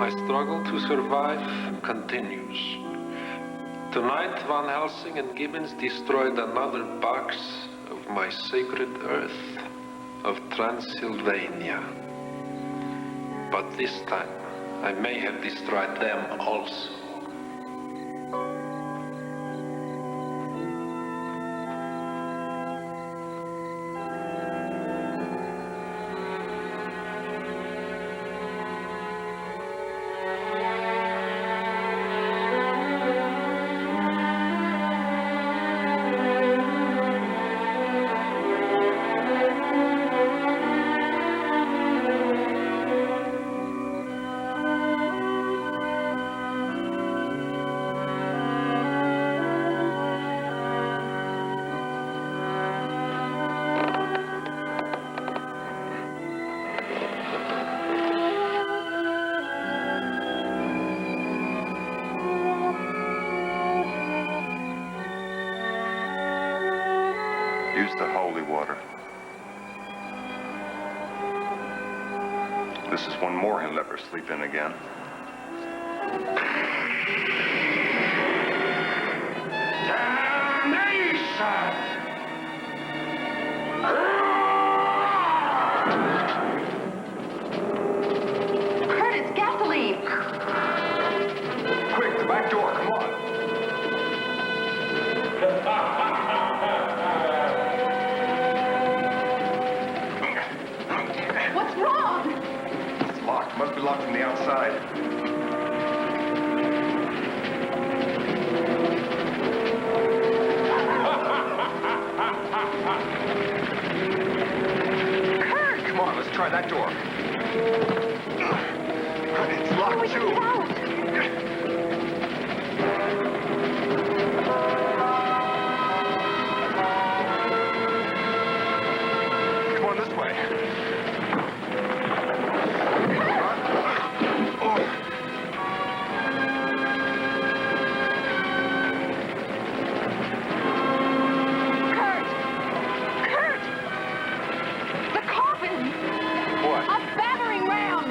My struggle to survive continues. Tonight, Van Helsing and Gibbons destroyed another box of my sacred earth of Transylvania. But this time, I may have destroyed them also. Use the holy water. This is one more he'll never sleep in again. Damnation! Kurt, it's gasoline! Quick, the back door, come on. What's wrong? It's locked. Must be locked from the outside. Kurt! Come on, let's try that door. It's locked too. Get out! Come on, this way. Kurt! Kurt! The coffin! What? A battering ram!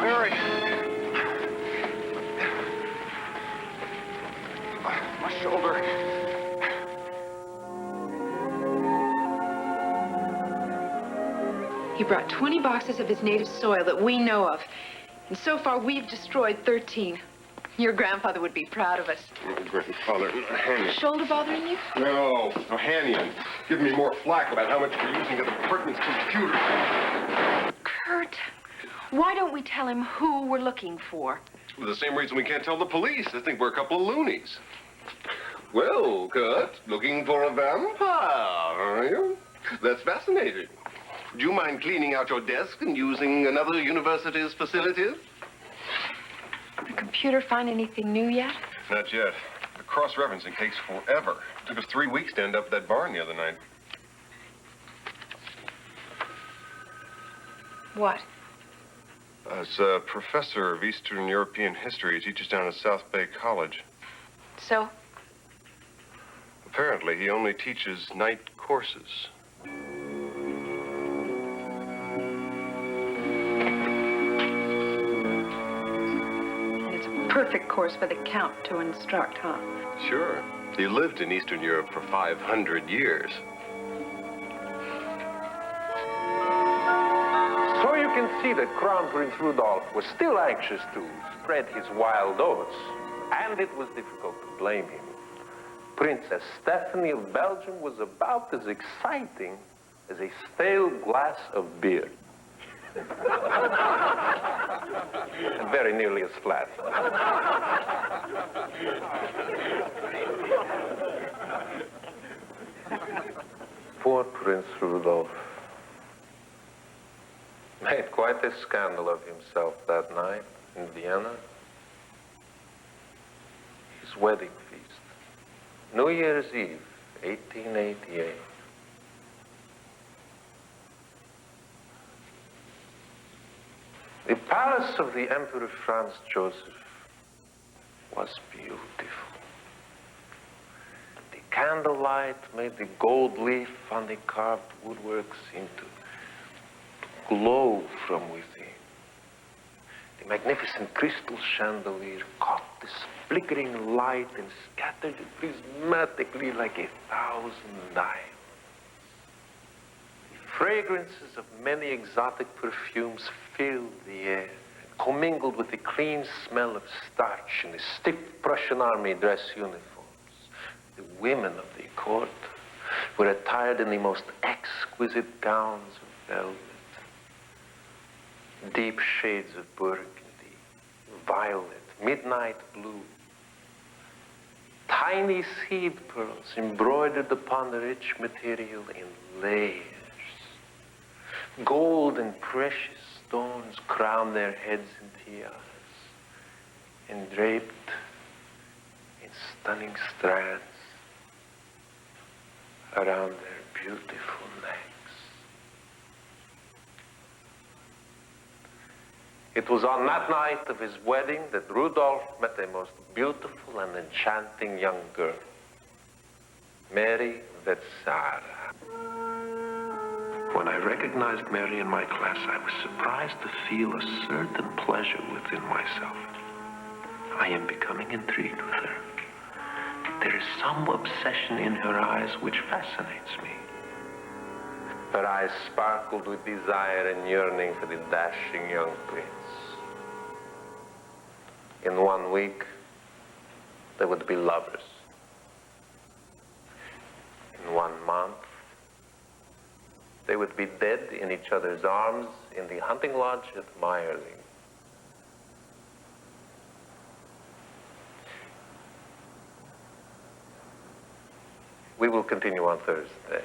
Mary. My shoulder. He brought 20 boxes of his native soil that we know of. And so far, we've destroyed 13. Your grandfather would be proud of us. Grandfather, Hannian. Shoulder bothering you? No, Hannian. Give me more flack about how much you're using of the department's computer. Kurt, why don't we tell him who we're looking for? For the same reason we can't tell the police. They think we're a couple of loonies. Well, Kurt, looking for a vampire, are you? That's fascinating. Do you mind cleaning out your desk and using another university's facilities? The computer find anything new yet? Not yet. The cross-referencing takes forever. It took us 3 weeks to end up at that barn the other night. What? It's a professor of Eastern European history. He teaches down at South Bay College. So? Apparently, he only teaches night courses. It's a perfect course for the Count to instruct, huh? Sure. He lived in Eastern Europe for 500 years. So you can see that Crown Prince Rudolph was still anxious to spread his wild oats, and it was difficult to blame him. Princess Stephanie of Belgium was about as exciting as a stale glass of beer. And very nearly as flat. Poor Prince Rudolph. Made quite a scandal of himself that night in Vienna. His wedding feast. New Year's Eve, 1888. The palace of the Emperor Franz Joseph was beautiful. The candlelight made the gold leaf on the carved woodwork seem to glow from within. The magnificent crystal chandelier caught this flickering light and scattered it prismatically like 1,000 diamonds. The fragrances of many exotic perfumes filled the air, commingled with the clean smell of starch and the stiff Prussian army dress uniforms. The women of the court were attired in the most exquisite gowns of velvet, deep shades of burgundy, violet, midnight blue, tiny seed pearls embroidered upon the rich material in layers. Gold and precious stones crowned their heads in tiaras and draped in stunning strands around their beautiful necks. It was on that night of his wedding that Rudolph met a most beautiful and enchanting young girl, Mary Vetsara. When I recognized Mary in my class, I was surprised to feel a certain pleasure within myself. I am becoming intrigued with her. There is some obsession in her eyes which fascinates me. Her eyes sparkled with desire and yearning for the dashing young prince. In 1 week, they would be lovers. In 1 month, they would be dead in each other's arms in the hunting lodge at Meyerling. We will continue on Thursday.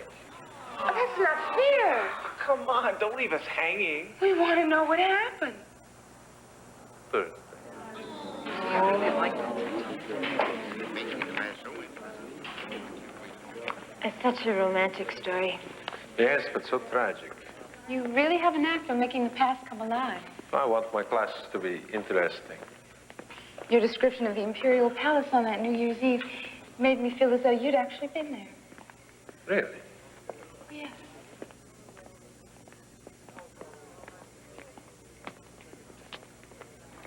Oh, that's not fair. Come on, don't leave us hanging. We want to know what happened. Thursday. It's such a romantic story. Yes, but so tragic. You really have a knack for making the past come alive. I want my classes to be interesting. Your description of the Imperial Palace on that New Year's Eve made me feel as though you'd actually been there. Really? Yes.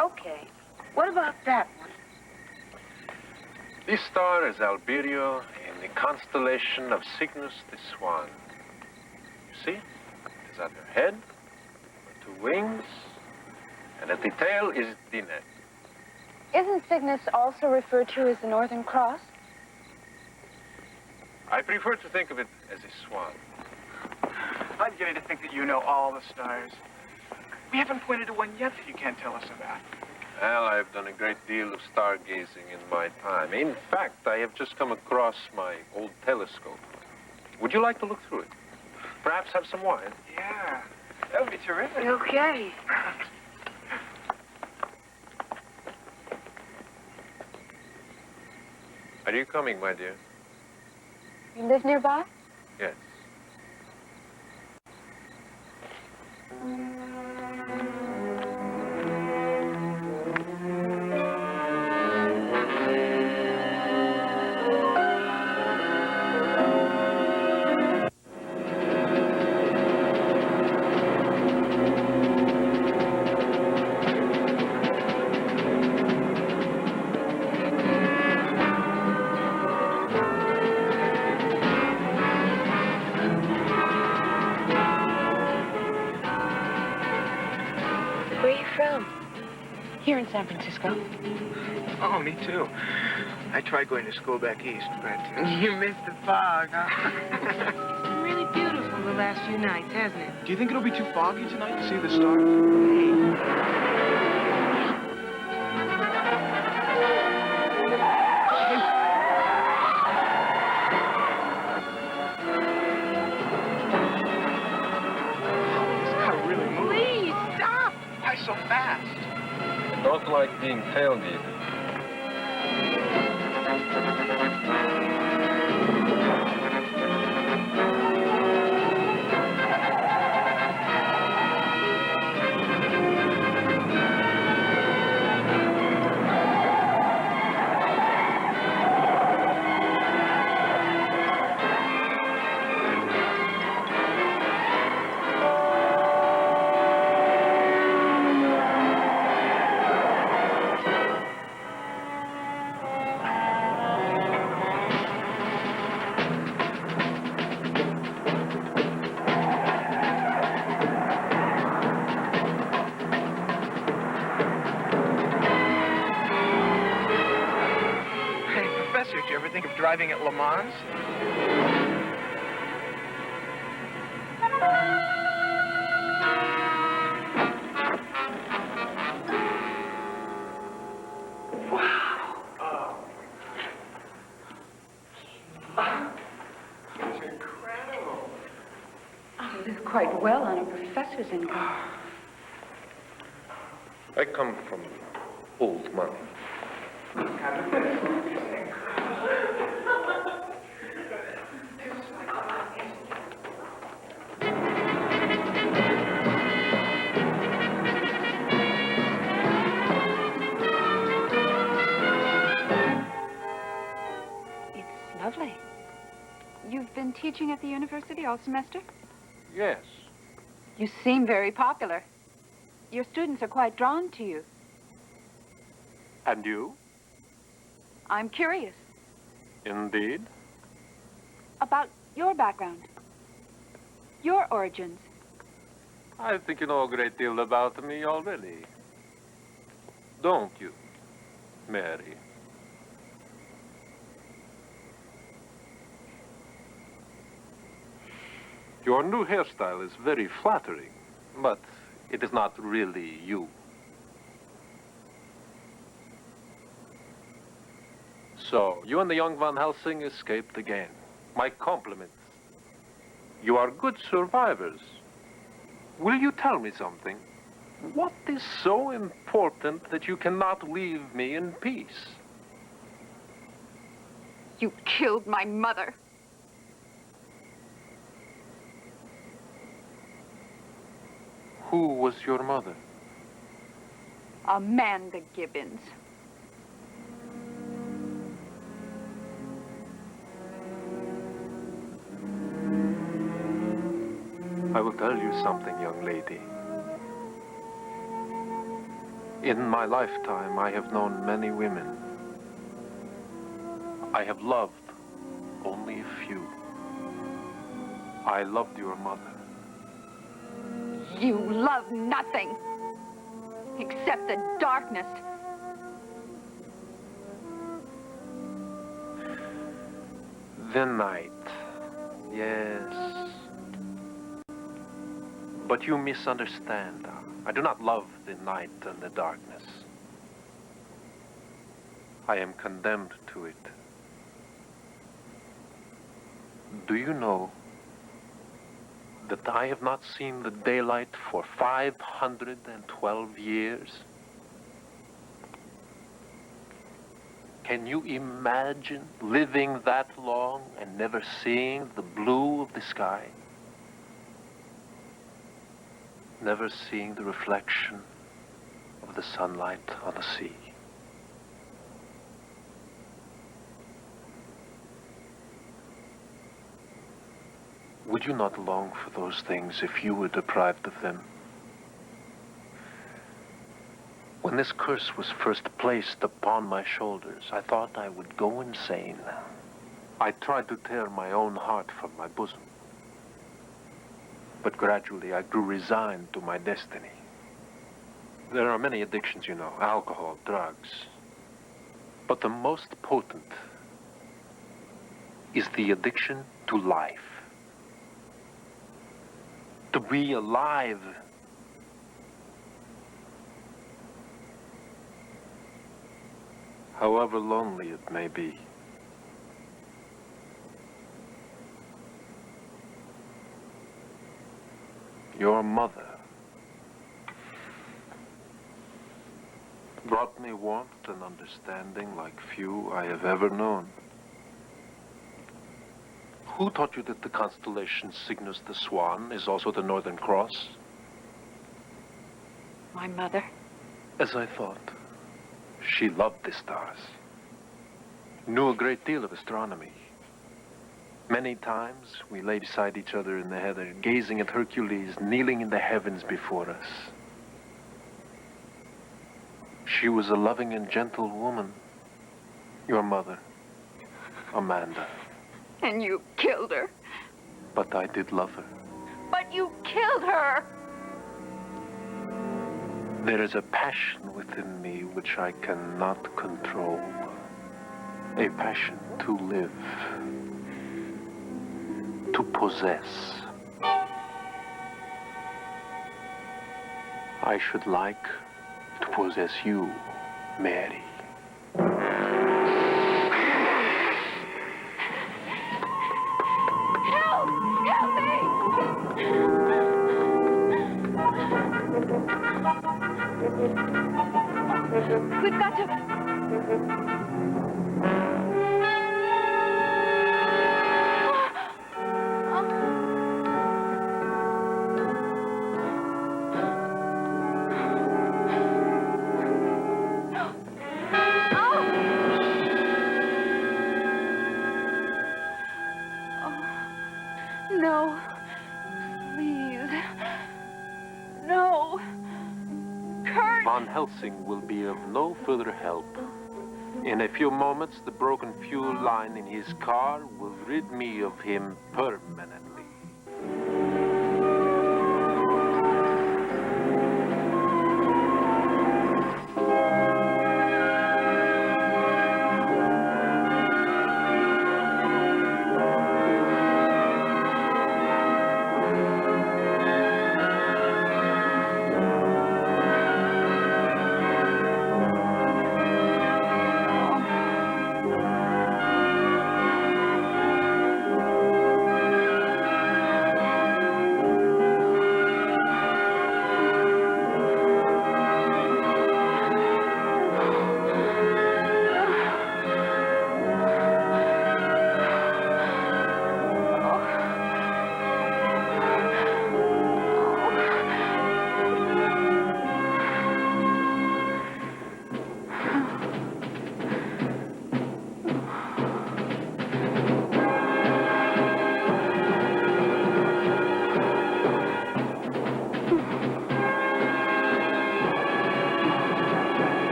Okay. What about that one? This star is Alberio in the constellation of Cygnus the Swan. You see? It's at her head, her 2 wings, and at the tail is the net. Isn't Cygnus also referred to as the Northern Cross? I prefer to think of it as a swan. I'm beginning to think that you know all the stars. We haven't pointed to one yet that you can't tell us about. Well, I've done a great deal of stargazing in my time. In fact, I have just come across my old telescope. Would you like to look through it? Perhaps have some wine? Yeah, that would be terrific. Okay. Are you coming, my dear? You live nearby? Yes. Where are you from? Here in San Francisco. Oh, me too. I tried going to school back east, but you missed the fog, huh? It's been really beautiful the last few nights, hasn't it? Do you think it'll be too foggy tonight to see the stars? This car really moves. Please, stop! Why so fast? I don't like being tailgated. driving at Le Mans? Oh, you live quite well on a professor's income. I come from old money. It's lovely. You've been teaching at the university all semester? Yes. You seem very popular. Your students are quite drawn to you. And you? I'm curious Indeed. about your background, your origins. I think you know a great deal about me already. Don't you, Mary? Your new hairstyle is very flattering, but it is not really you. So, you and the young Van Helsing escaped again. My compliments. You are good survivors. Will you tell me something? What is so important that you cannot leave me in peace? You killed my mother. Who was your mother? Amanda Gibbons. I will tell you something, young lady. In my lifetime, I have known many women. I have loved only a few. I loved your mother. You love nothing except the darkness. The night. Yes. But you misunderstand. I do not love the night and the darkness. I am condemned to it. Do you know that I have not seen the daylight for 512 years? Can you imagine living that long and never seeing the blue of the sky? Never seeing the reflection of the sunlight on the sea? Would you not long for those things if you were deprived of them? When this curse was first placed upon my shoulders, I thought I would go insane. I tried to tear my own heart from my bosom. But gradually I grew resigned to my destiny. There are many addictions, you know, alcohol, drugs. But the most potent is the addiction to life. To be alive. However lonely it may be. Your mother brought me warmth and understanding like few I have ever known. Who taught you that the constellation Cygnus the Swan is also the Northern Cross? My mother. As I thought. She loved the stars. Knew a great deal of astronomy. Many times we lay beside each other in the heather, gazing at Hercules kneeling in the heavens before us. She was a loving and gentle woman. Your mother, Amanda. And you killed her. But I did love her. But you killed her. There is a passion within me which I cannot control. A passion to live, to possess. I should like to possess you, Mary. Help! Help me! We've got to... No. Please. No. Kurt! Van Helsing will be of no further help. In a few moments, the broken fuel line in his car will rid me of him permanently.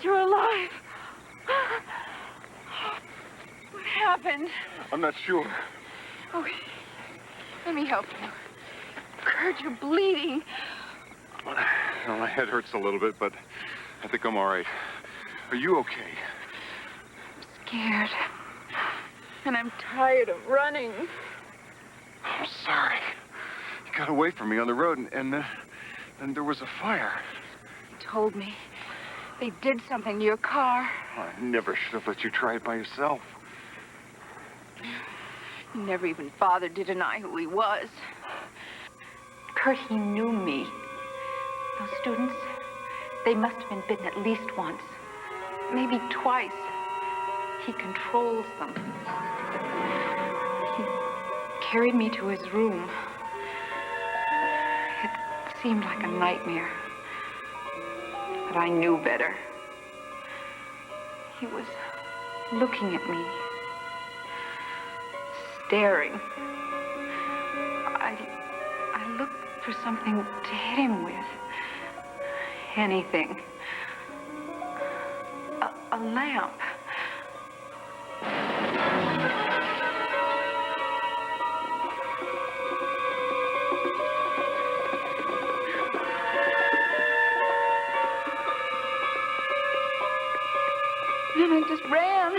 You're alive. What happened? I'm not sure. Oh, let me help you. Kurt, you're bleeding. Well, my head hurts a little bit, but I think I'm all right. Are you okay? I'm scared. And I'm tired of running. I'm sorry. You got away from me on the road, and there was a fire. You told me. They did something to your car. I never should have let you try it by yourself. You never even bothered to deny who he was. Kurt, he knew me. Those students, they must have been bitten at least once. Maybe twice. He controls them. He carried me to his room. It seemed like a nightmare, but I knew better. He was looking at me, staring. I looked for something to hit him with. Anything. A lamp. Then I just ran.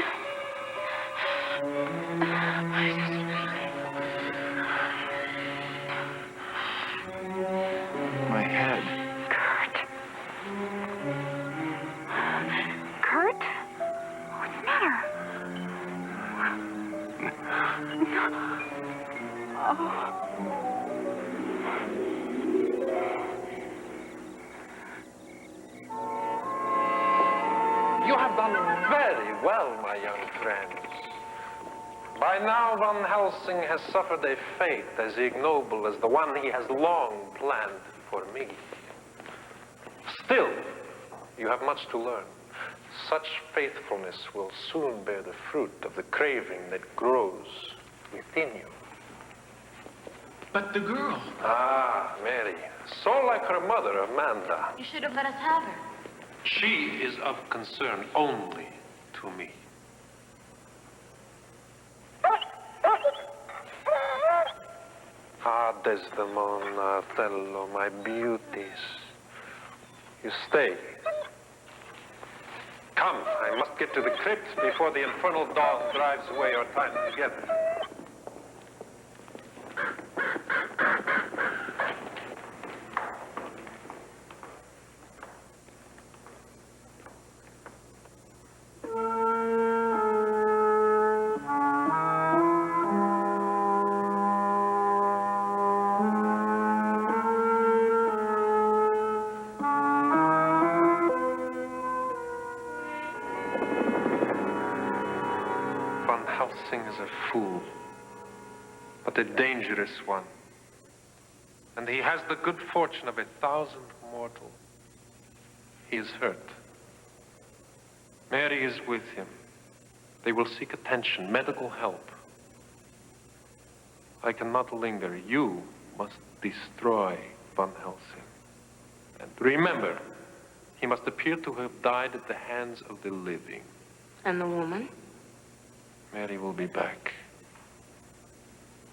My head. Kurt? What's the matter? You have done very well, my young friends. By now, Van Helsing has suffered a fate as ignoble as the one he has long planned for me. Still, you have much to learn. Such faithfulness will soon bear the fruit of the craving that grows within you. But the girl. Ah, Mary. So like her mother, Amanda. You should have let us have her. She is of concern only to me. Ah, Desdemona, Othello, my beauties. You stay. Come, I must get to the crypt before the infernal dog drives away our time together. Van Helsing is a fool, but a dangerous one. And he has the good fortune of 1,000 mortal. He is hurt. Mary is with him. They will seek attention, medical help. I cannot linger. You must destroy Van Helsing. And remember, he must appear to have died at the hands of the living. And the woman? Mary will be back.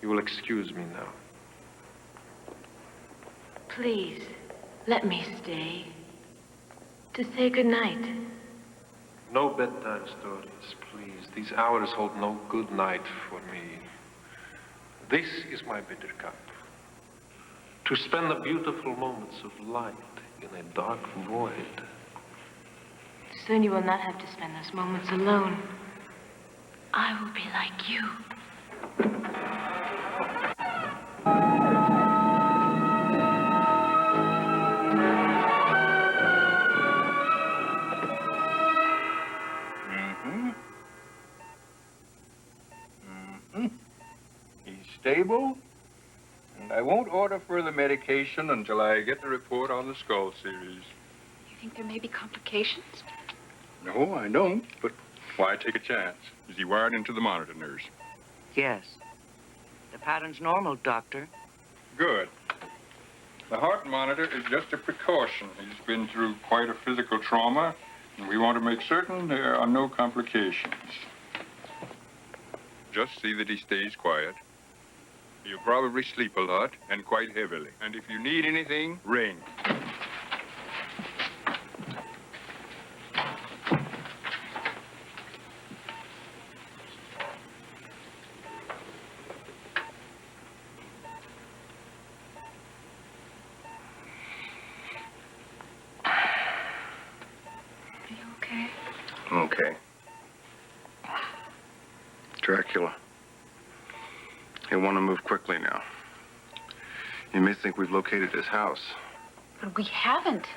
You will excuse me now. Please, let me stay. To say goodnight. No bedtime stories, please. These hours hold no good night for me. This is my bitter cup. To spend the beautiful moments of light in a dark void. Soon you will not have to spend those moments alone. I will be like you. He's stable, and I won't order further medication until I get the report on the skull series. You think there may be complications? No, I don't, but why take a chance? Is he wired into the monitor, nurse? Yes. The pattern's normal, Doctor. Good. The heart monitor is just a precaution. He's been through quite a physical trauma, and we want to make certain there are no complications. Just see that he stays quiet. He'll probably sleep a lot and quite heavily. And if you need anything, ring. Are you okay? Okay. Dracula. He'll want to move quickly now. You may think we've located his house. But we haven't.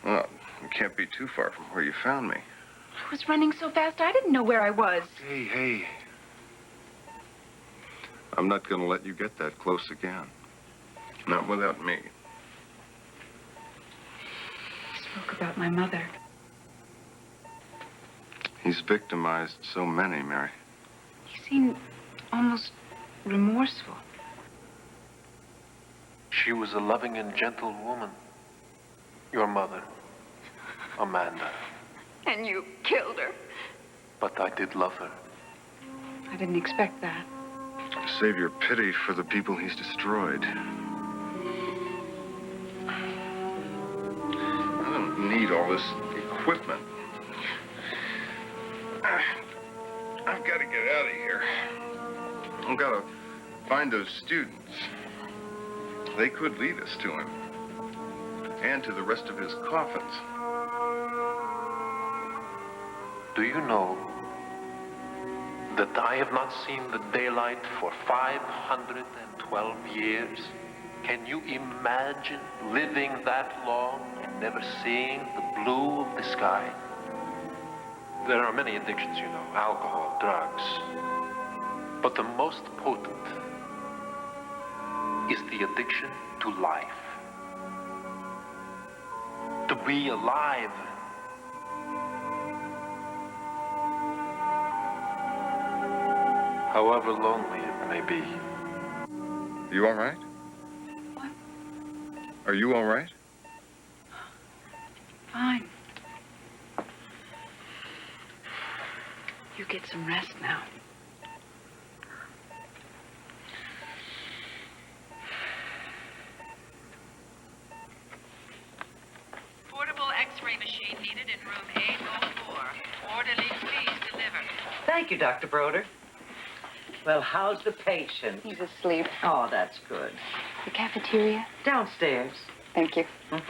Well, it can't be too far from where you found me. I was running so fast, I didn't know where I was. Hey. I'm not going to let you get that close again. Not without me. He spoke about my mother. He's victimized so many, Mary. He seemed almost remorseful. She was a loving and gentle woman. Your mother, Amanda. And you killed her. But I did love her. I didn't expect that. Save your pity for the people he's destroyed. I don't need all this equipment. I've got to get out of here. I've got to find those students. They could lead us to him. And to the rest of his coffins. Do you know that I have not seen the daylight for 512 years? Can you imagine living that long and never seeing the blue of the sky? There are many addictions, you know, alcohol, drugs. But the most potent is the addiction to life. To be alive. However lonely it may be. You all right? What? Are you all right? Fine. You get some rest now. Portable X-ray machine needed in room 804. Orderly, please deliver. Thank you, Dr. Broder. Well, how's the patient? He's asleep. Oh, that's good. The cafeteria? Downstairs. Thank you. Dr.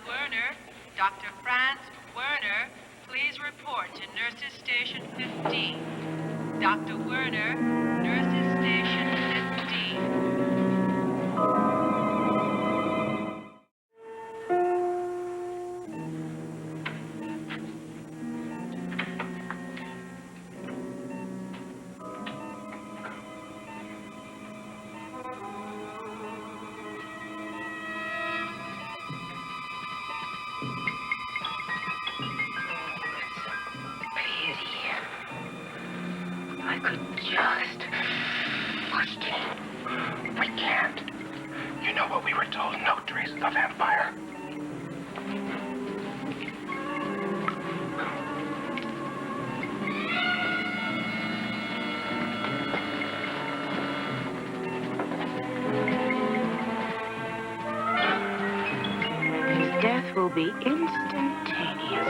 Werner, Dr. Franz Werner, please report to Nurses Station 15. Dr. Werner, Nurses Station 15. I could just push it. We can't. You know what we were told? No traces of vampire. His death will be instantaneous.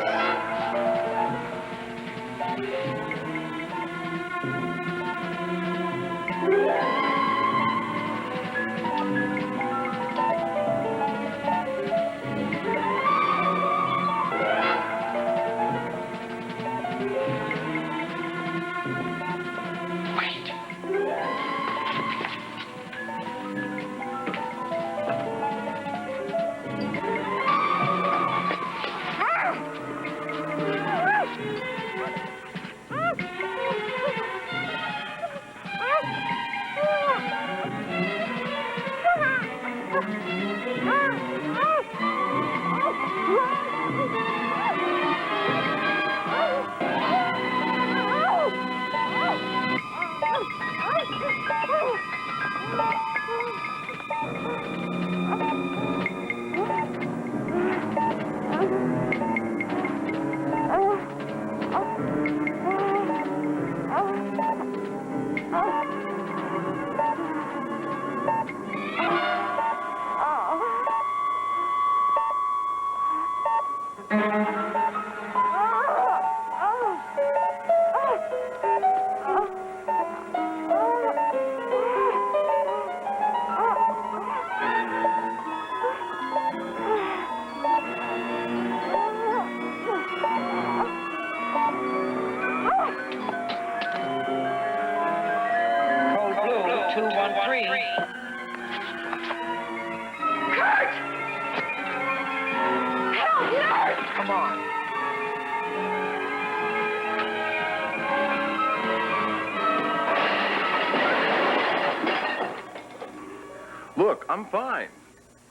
I'm fine.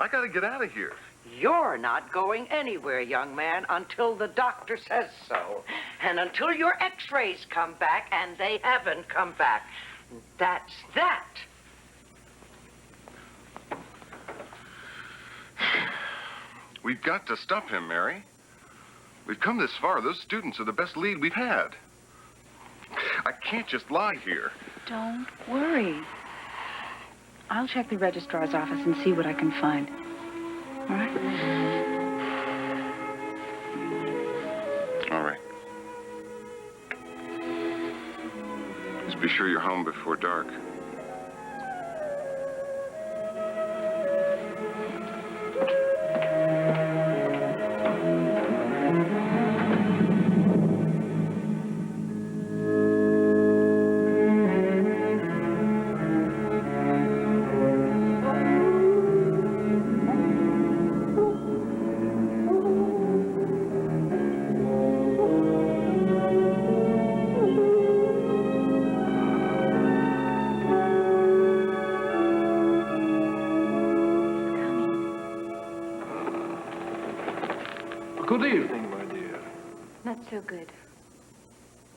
I gotta get out of here. You're not going anywhere, young man, until the doctor says so. And until your x-rays come back, and they haven't come back. That's that. We've got to stop him, Mary. We've come this far. Those students are the best lead we've had. I can't just lie here. Don't worry. I'll check the registrar's office and see what I can find. All right? All right. Just be sure you're home before dark. Good evening, my dear. Not so good.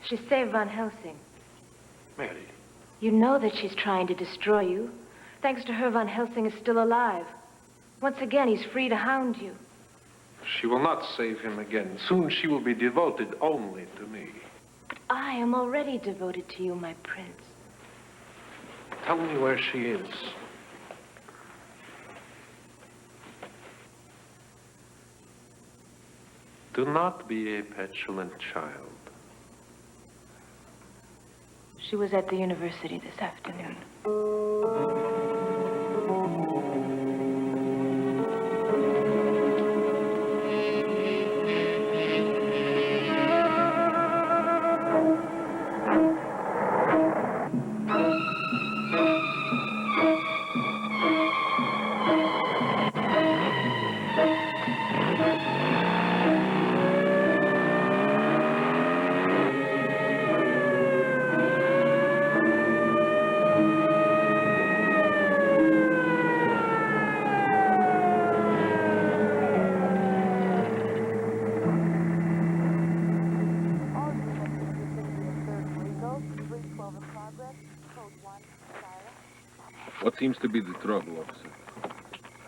She saved Van Helsing. Mary. You know that she's trying to destroy you. Thanks to her, Van Helsing is still alive. Once again, he's free to hound you. She will not save him again. Soon she will be devoted only to me. I am already devoted to you, my prince. Tell me where she is. Do not be a petulant child. She was at the university this afternoon. What seems to be the trouble, officer?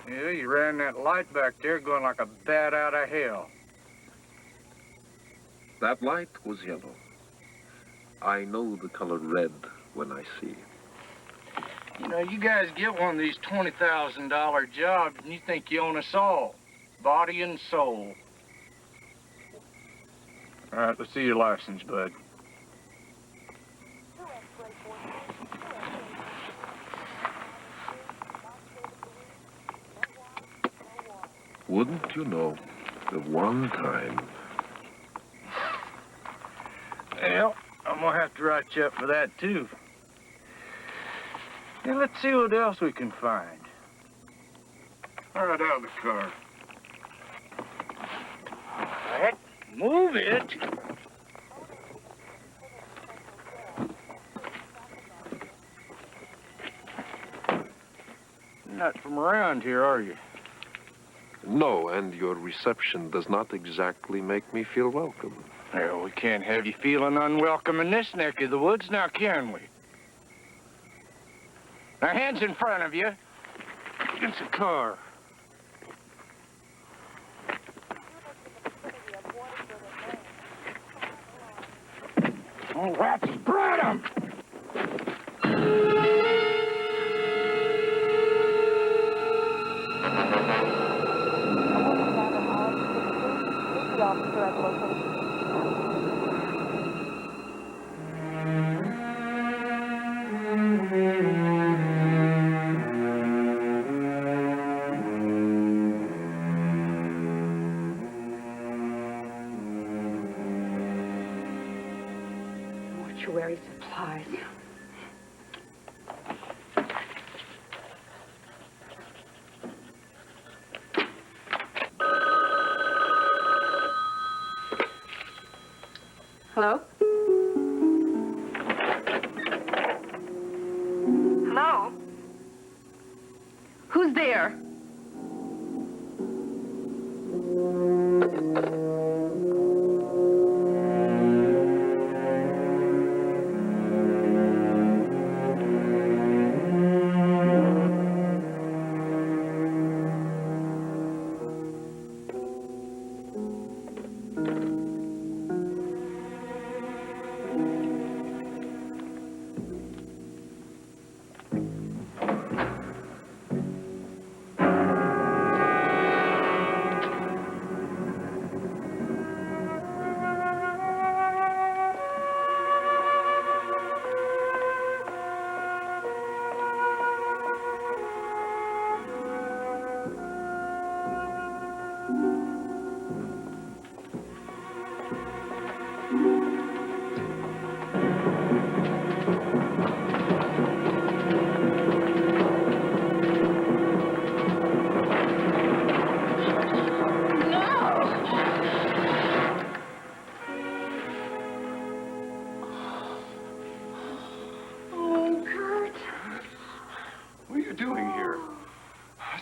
Yeah, you ran that light back there going like a bat out of hell. That light was yellow. I know the color red when I see it. You know, you guys get one of these $20,000 jobs and you think you own us all, body and soul. All right, let's see your license, bud. Wouldn't you know, the one time... Well, I'm gonna have to write you up for that, too. Now, let's see what else we can find. All right, out of the car. All right, move it. You're not from around here, are you? No, and your reception does not exactly make me feel welcome. Well, we can't have you feeling unwelcome in this neck of the woods, now can we? Now, hands in front of you. Against the car. Oh, rats, spread 'em! Mortuary supplies. Hello? Hello? Who's there?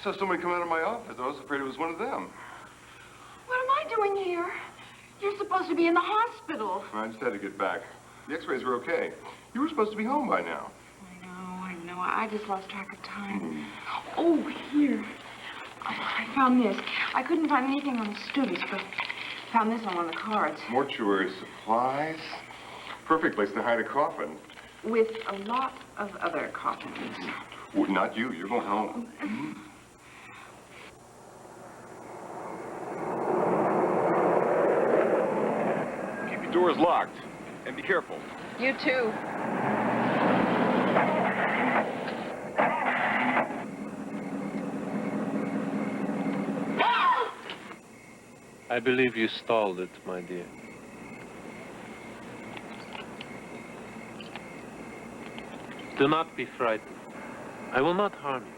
saw somebody come out of my office. I was afraid it was one of them. What am I doing here? You're supposed to be in the hospital. I just had to get back. The x-rays were okay. You were supposed to be home by now. I know. I just lost track of time. Oh, here. I found this. I couldn't find anything on the students, but found this on one of the cards. Mortuary supplies. Perfect place to hide a coffin. With a lot of other coffins. Well, not you. You're going home. Keep your doors locked. And be careful. You too. I believe you stalled it, my dear. Do not be frightened. I will not harm you.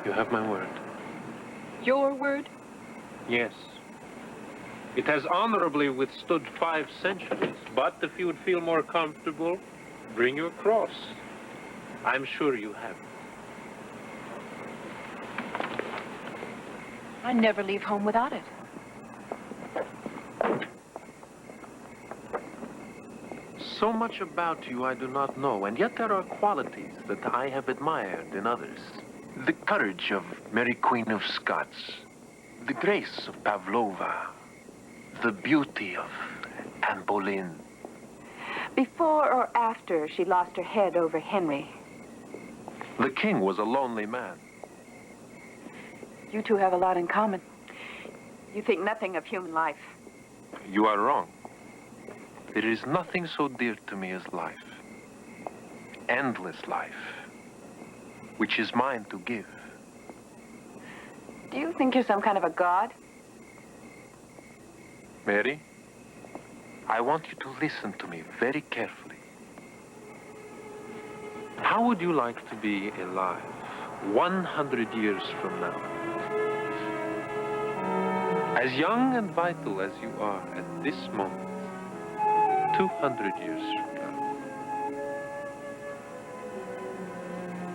You have my word. Your word? Yes. It has honorably withstood 5 centuries, but if you would feel more comfortable, bring your cross. I'm sure you have. I never leave home without it. So much about you I do not know, and yet there are qualities that I have admired in others. The courage of Mary Queen of Scots, the grace of Pavlova, the beauty of Anne Boleyn. Before or after she lost her head over Henry? The king was a lonely man. You two have a lot in common. You think nothing of human life. You are wrong. There is nothing so dear to me as life. Endless life, which is mine to give. Do you think you're some kind of a god? Mary, I want you to listen to me very carefully. How would you like to be alive 100 years from now? As young and vital as you are at this moment, 200 years from now.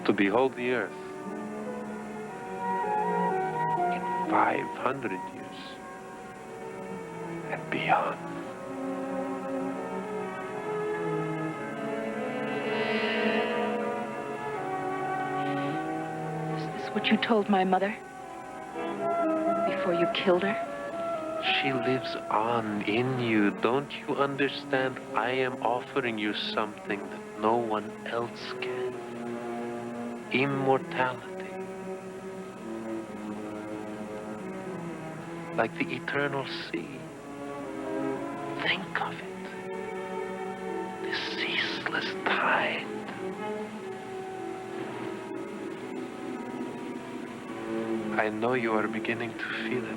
To behold the earth in 500 years and beyond. Is this what you told my mother? Before you killed her? She lives on in you. Don't you understand? I am offering you something that no one else can. Immortality. Like the eternal sea. Think of it. The ceaseless tide. I know you are beginning to feel it.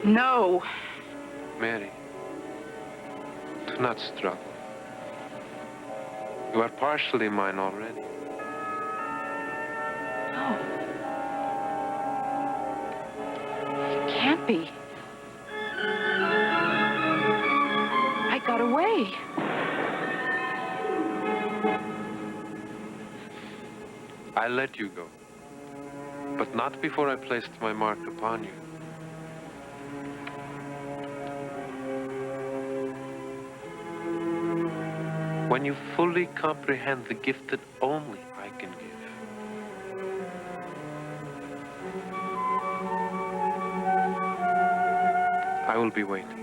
No. Mary, do not struggle. You are partially mine already. No. It can't be. I got away. I let you go, but not before I placed my mark upon you. When you fully comprehend the gift that only I can give. I will be waiting.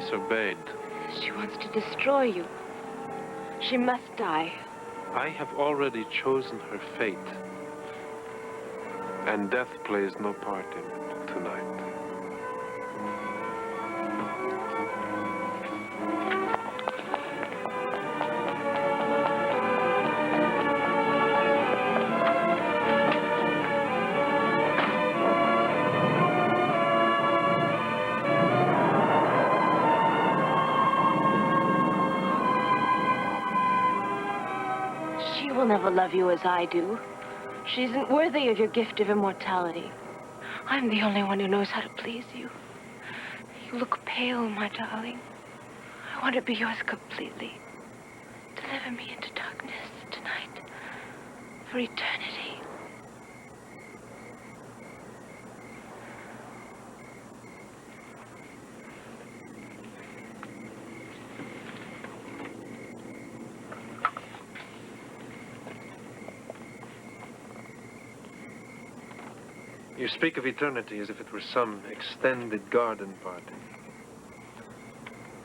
disobeyed. She wants to destroy you. She must die. I have already chosen her fate. And death plays no part in it tonight. She will never love you as I do. She isn't worthy of your gift of immortality. I'm the only one who knows how to please you. You look pale, my darling. I want to be yours completely. Deliver me into darkness tonight, for eternity. You speak of eternity as if it were some extended garden party.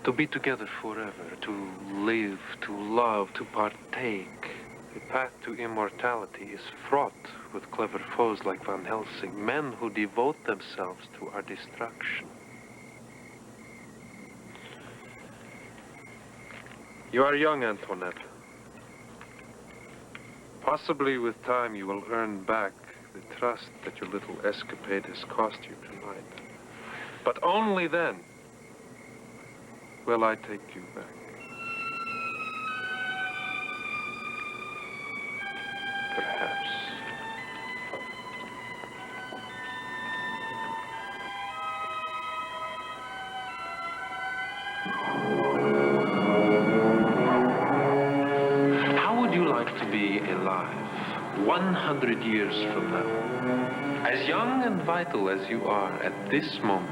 To be together forever, to live, to love, to partake. The path to immortality is fraught with clever foes like Van Helsing, men who devote themselves to our destruction. You are young, Antoinette. Possibly with time you will earn back the trust that your little escapade has cost you tonight. But only then will I take you back. Perhaps. How would you like to be alive 100 years from now? As young and vital as you are at this moment,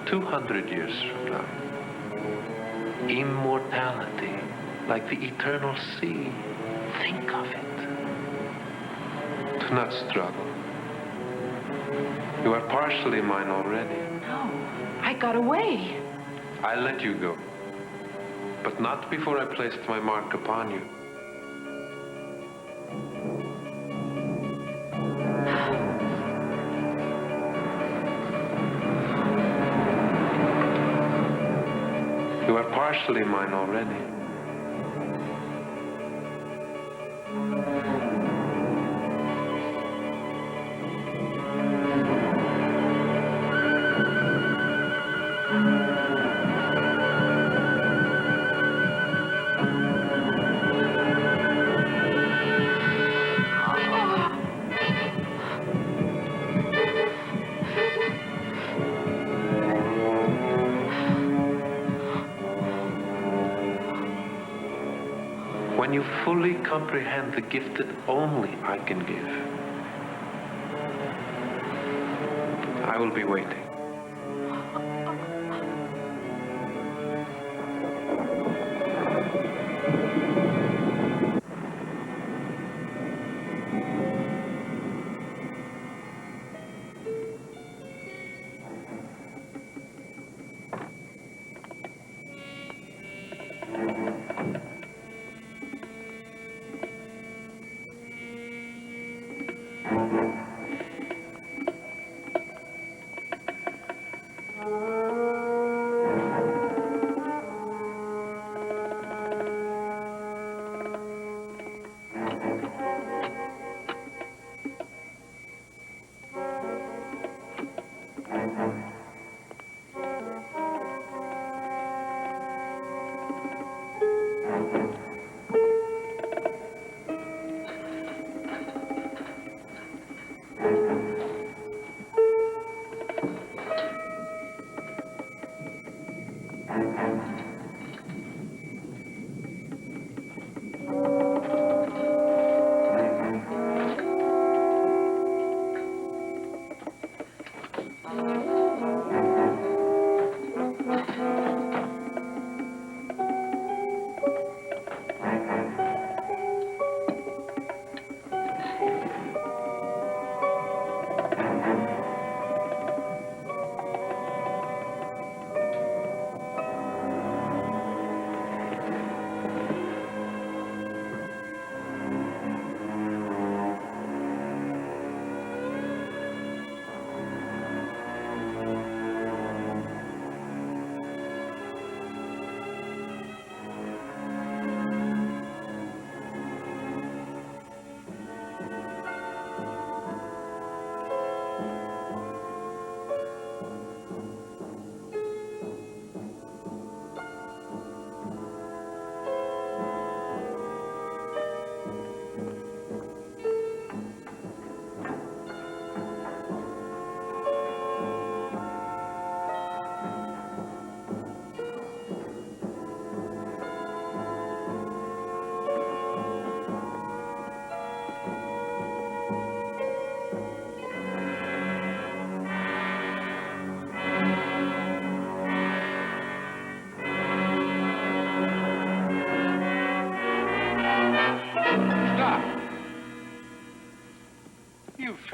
200 years from now. Immortality, like the eternal sea. Think of it. Do not struggle. You are partially mine already. No, I got away. I let you go, but not before I placed my mark upon you. You are partially mine already. When you fully comprehend the gift that only I can give, I will be waiting.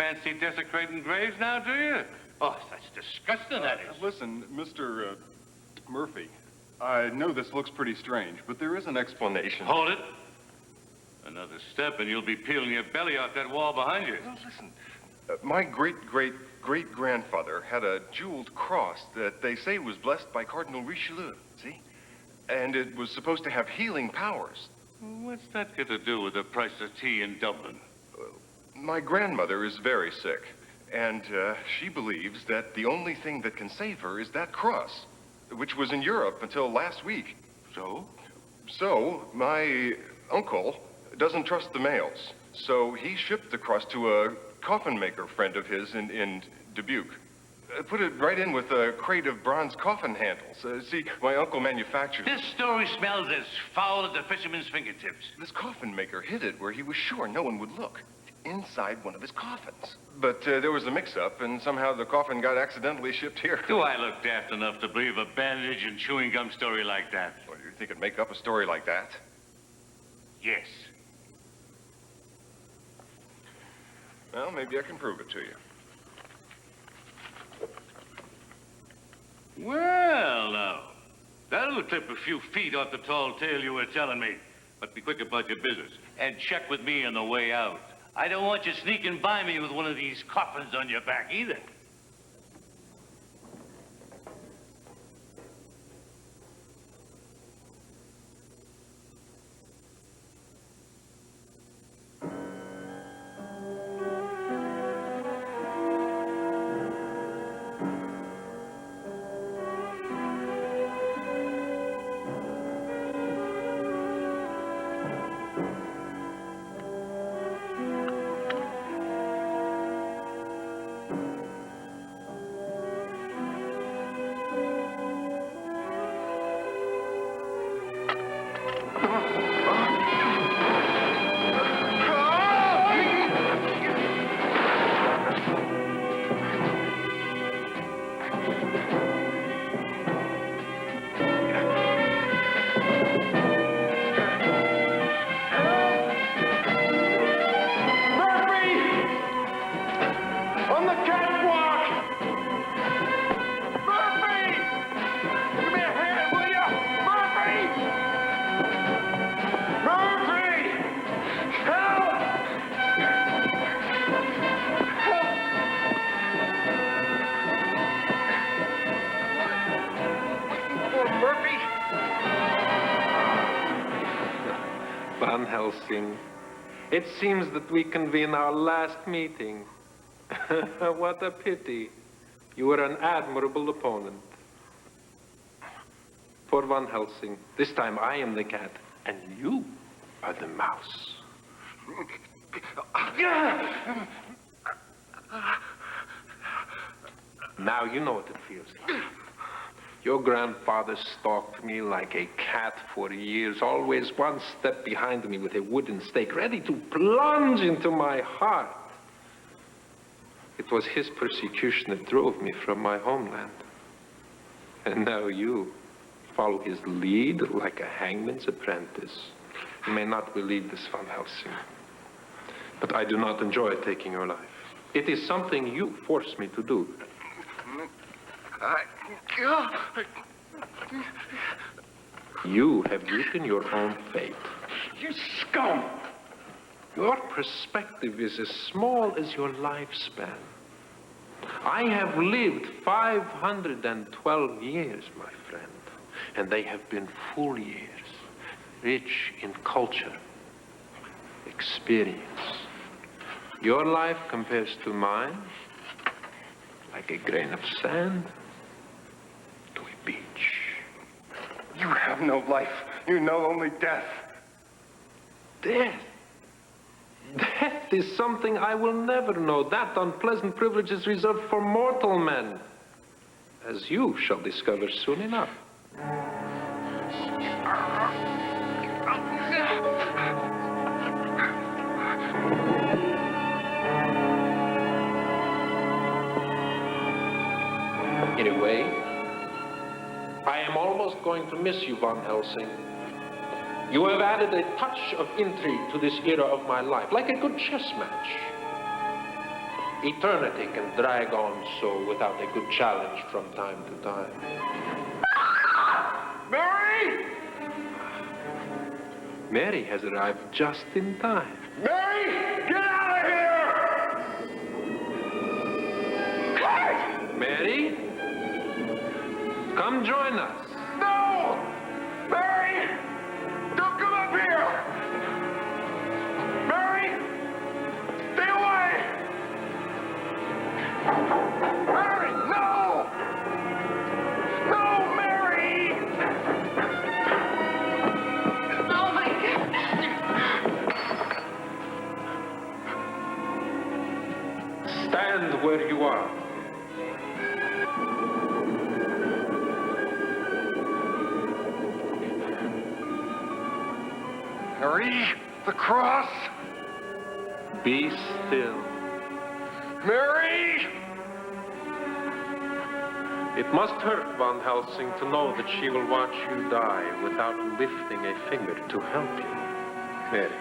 fancy desecrating graves now, do you? Oh, that's disgusting, that is. Listen, Mr. Murphy, I know this looks pretty strange, but there is an explanation. Hold it. Another step and you'll be peeling your belly off that wall behind you. Well, listen, my great-great-great-grandfather had a jeweled cross that they say was blessed by Cardinal Richelieu, see? And it was supposed to have healing powers. What's that got to do with the price of tea in Dublin? My grandmother is very sick, and she believes that the only thing that can save her is that cross, which was in Europe until last week. So? So, my uncle doesn't trust the mails, so he shipped the cross to a coffin maker friend of his in Dubuque. Put it right in with a crate of bronze coffin handles. See, my uncle manufactures... This story smells as foul as the fisherman's fingertips. This coffin maker hid it where he was sure no one would look, inside one of his coffins. But there was a mix-up, and somehow the coffin got accidentally shipped here. Do I look daft enough to believe a bandage and chewing gum story like that? Well, you think it'd make up a story like that? Yes. Well, maybe I can prove it to you. Well, now, that'll clip a few feet off the tall tale you were telling me. But be quick about your business, and check with me on the way out. I don't want you sneaking by me with one of these coffins on your back either. Van Helsing, it seems that we convene our last meeting. What a pity. You were an admirable opponent. For Van Helsing, this time I am the cat, and you are the mouse. Now you know what it feels like. Your grandfather stalked me like a cat for years, always one step behind me with a wooden stake, ready to plunge into my heart. It was his persecution that drove me from my homeland. And now you follow his lead like a hangman's apprentice. You may not believe this, Van Helsing, but I do not enjoy taking your life. It is something you forced me to do. You have written your own fate. You scum! Your perspective is as small as your lifespan. I have lived 512 years, my friend, and they have been full years, rich in culture, experience. Your life compares to mine like a grain of sand to a beach. You have no life. You know only death. Death? Death is something I will never know. That unpleasant privilege is reserved for mortal men, as you shall discover soon enough. Anyway, I am almost going to miss you, Van Helsing. You have added a touch of intrigue to this era of my life, like a good chess match. Eternity can drag on so without a good challenge from time to time. Mary! Mary has arrived just in time. Mary! Get out of here! Kurt! Mary? Come join us. No! Mary! Don't come up here! Mary! Stay away! Mary! No! No, Mary! Oh, my God. Stand where you are. Mary! The cross! Be still. Mary! It must hurt Van Helsing to know that she will watch you die without lifting a finger to help you. Mary,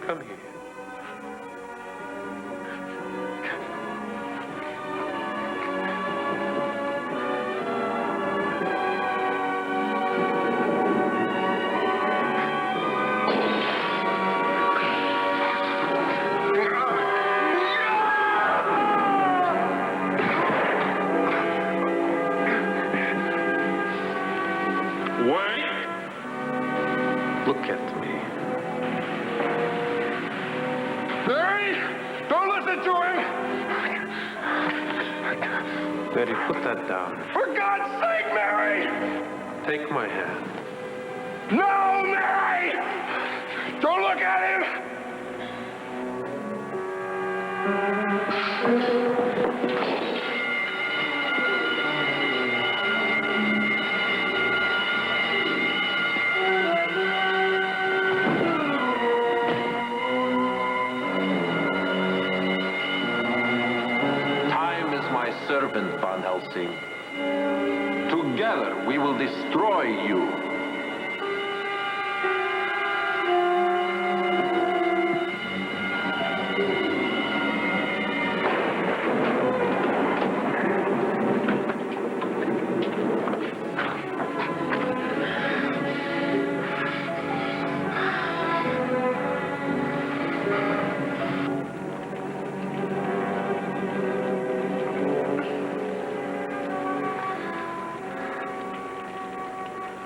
come here. Look at me. Mary! Don't listen to him! Mary, put that down. For God's sake, Mary! Take my hand. No, Mary! Don't look at him! Time is my servant, Van Helsing. Together we will destroy you.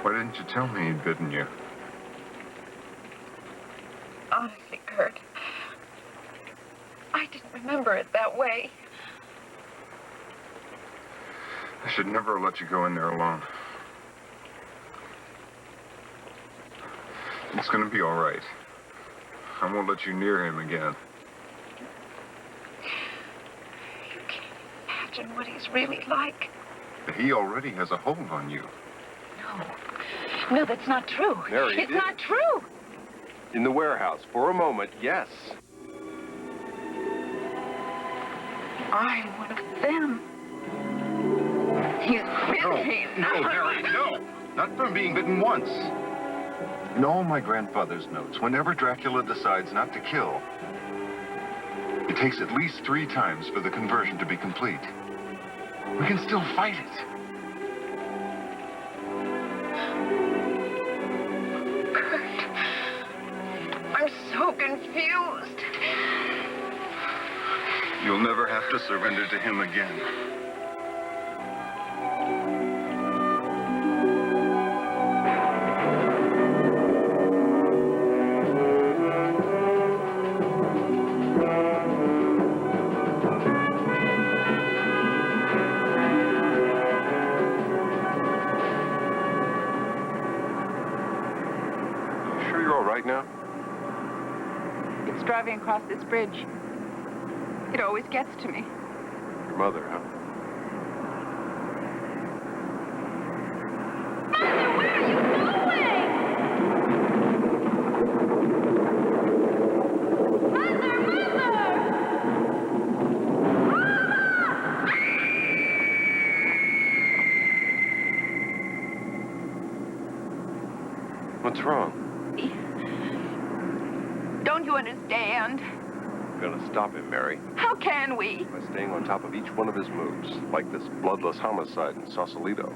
Why didn't you tell me he'd bitten you? Honestly, Kurt, I didn't remember it that way. I should never have let you go in there alone. It's gonna be all right. I won't let you near him again. You can't imagine what he's really like. He already has a hold on you. No, that's not true. Mary, It's not true. In the warehouse, for a moment, yes. I'm one of them. He's bitten me. No, Mary, no! Not from being bitten once. In all my grandfather's notes, whenever Dracula decides not to kill, it takes at least 3 times for the conversion to be complete. We can still fight it. I'm so confused. You'll never have to surrender to him again. Sure you're all right now? It's driving across this bridge. It always gets to me. Your mother, huh? What's wrong? Don't you understand? gonna stop him, Mary. How can we? By staying on top of each one of his moves, like this bloodless homicide in Sausalito.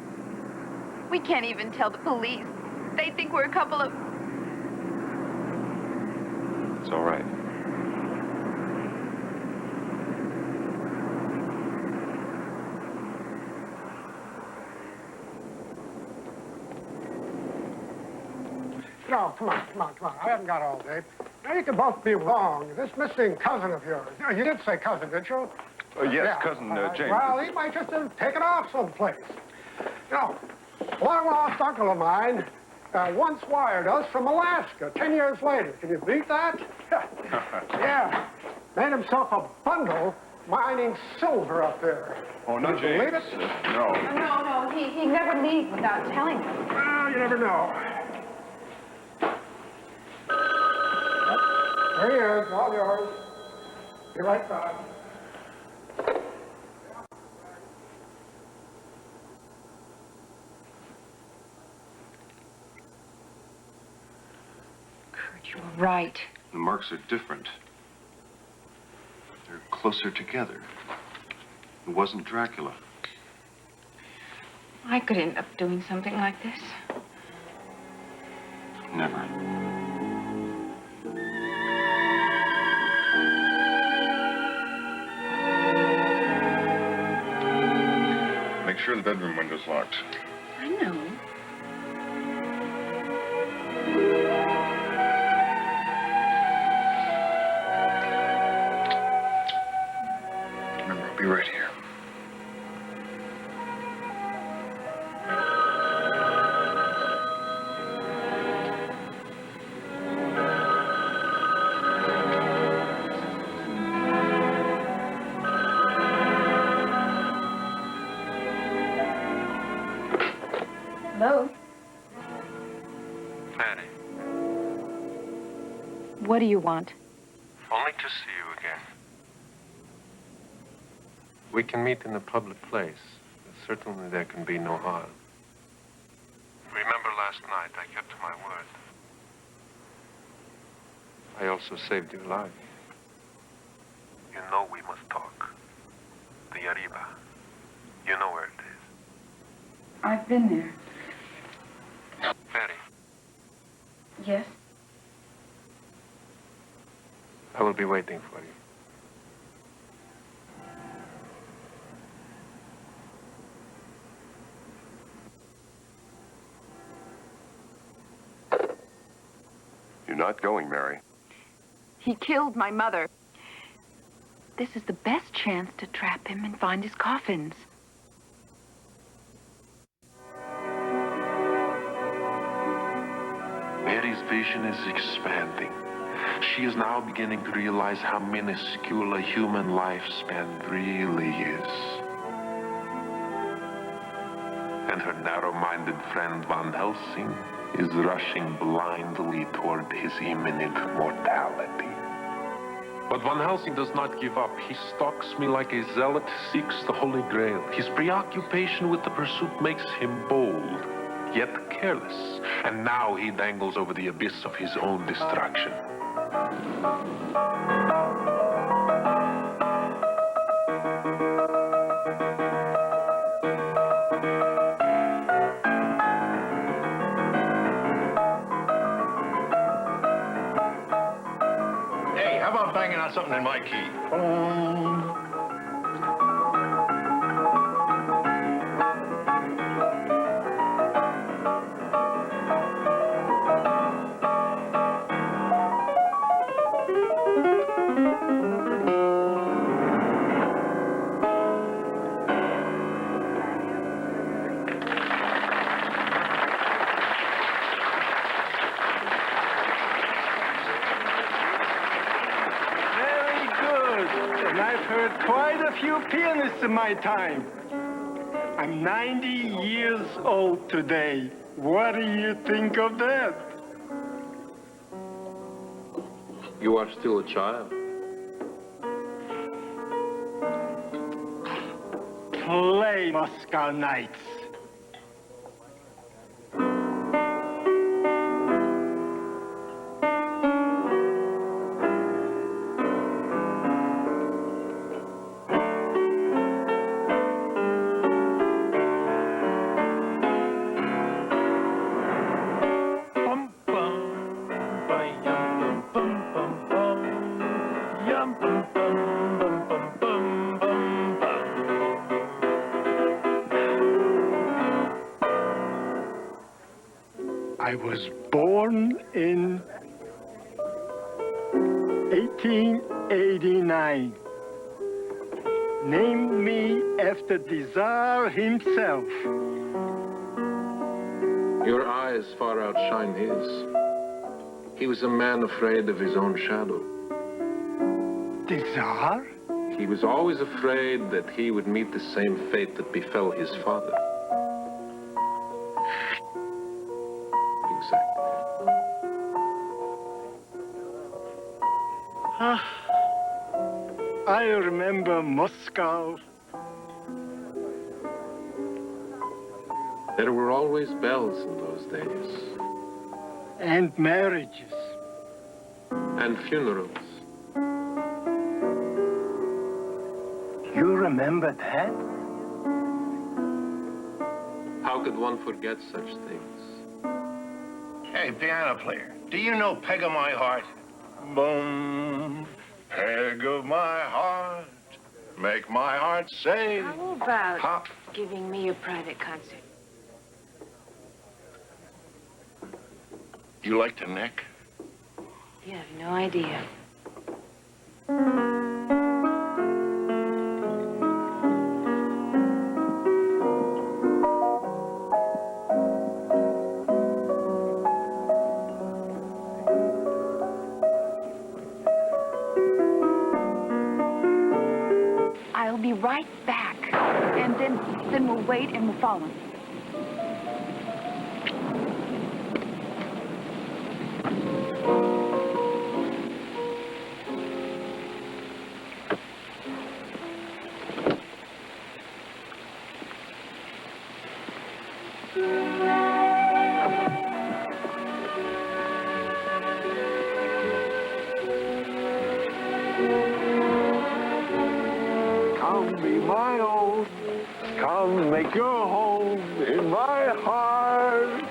We can't even tell the police. They think we're a couple of... It's all right. No, come on. I haven't got all day. Now, you can both be wrong. This missing cousin of yours, you did say cousin, didn't you? Yes, Yeah. cousin James. Well, he might just have taken off someplace. You know, a long-lost uncle of mine once wired us from Alaska 10 years later. Can you beat that? Yeah. Made himself a bundle mining silver up there. Oh, no, Can you believe it? No. No, he never leaves without telling us. Well, you never know. There he is, all yours. Be right back. Kurt, you were right. The marks are different. They're closer together. It wasn't Dracula. I could end up doing something like this. Never. Make sure the bedroom window's locked. I know. Remember, I'll be right here. Hello? Fanny, What do you want? only to see you again. We can meet in a public place. Certainly there can be no harm. Remember last night, I kept my word. I also saved your life. You know we must talk. The Arriba. You know where it is. I've been there. Fanny, Yes? I will be waiting for you. You're not going, Mary. He killed my mother. This is the best chance to trap him and find his coffins. Mary's vision is expanding. She is now beginning to realize how minuscule a human lifespan really is. And her narrow-minded friend Van Helsing is rushing blindly toward his imminent mortality. But Van Helsing does not give up. He stalks me like a zealot seeks the Holy Grail. His preoccupation with the pursuit makes him bold, yet careless. And now he dangles over the abyss of his own destruction. Hey, how about banging on something in my key? Very good. And I've heard quite a few pianists in my time. I'm 90 years old today. What do you think of that? You are still a child. Play Moscow Nights. I was born in 1889. Named me after the Tsar himself. Your eyes far outshine his. He was a man afraid of his own shadow. The Tsar? He was always afraid that he would meet the same fate that befell his father. Exactly. I remember Moscow. There were always bells in those days. And marriages. And funerals. You remember that? How could one forget such things? Hey, piano player, do you know Peg of My Heart? Boom, peg of my heart, make my heart say. How about Hop. giving me a private concert? You like to neck? You have no idea. I'll be right back. And then we'll wait and we'll follow him. Come be my own. Come make your home in my heart.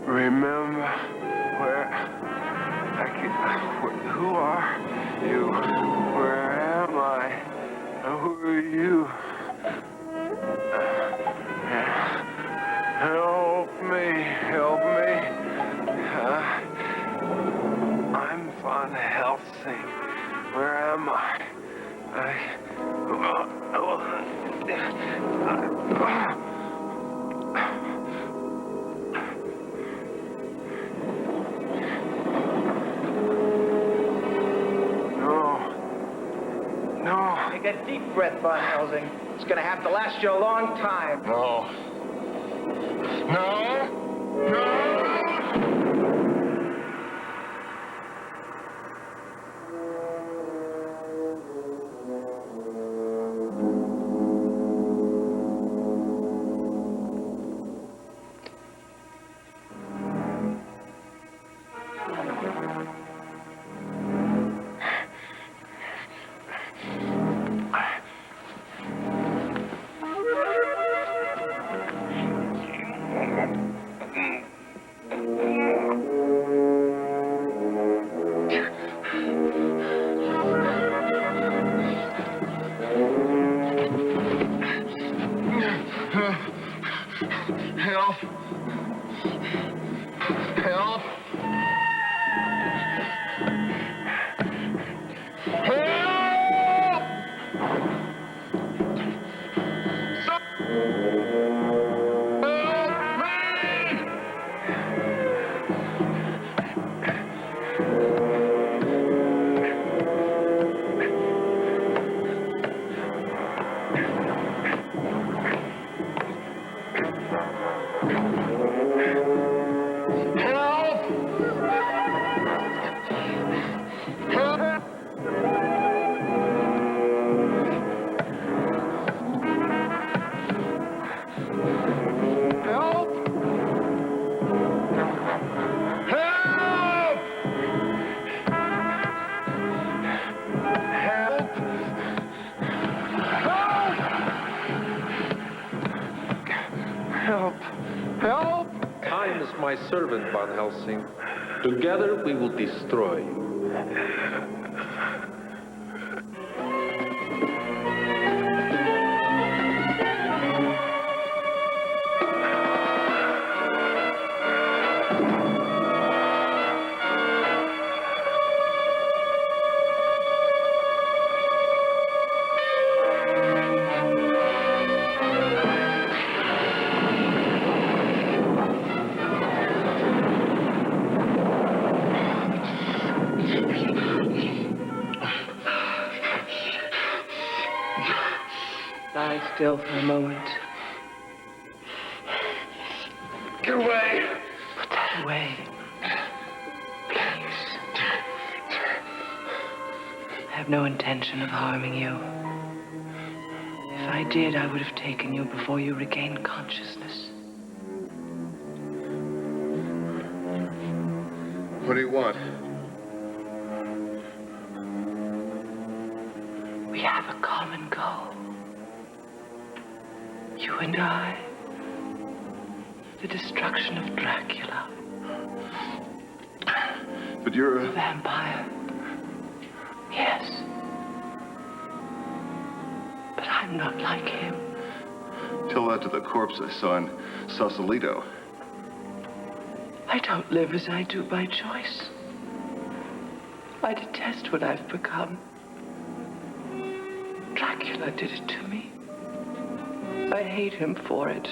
Remember where I can. Who are you? Where am I? Who are you? Help me, help me. I'm Van Helsing. Where am I? Take a deep breath, Von Helsing. It's going to have to last you a long time. No. No. No. Help! Help! Time is my servant, Van Helsing. Together we will destroy you. Lie still for a moment. Get away! Put that away. Please. I have no intention of harming you. If I did, I would have taken you before you regained consciousness. What do you want? We have a common goal. You and I. The destruction of Dracula. But you're a vampire. Yes. But I'm not like him. Tell that to the corpse I saw in Sausalito. I don't live as I do by choice. I detest what I've become. Dracula did it to me. I hate him for it.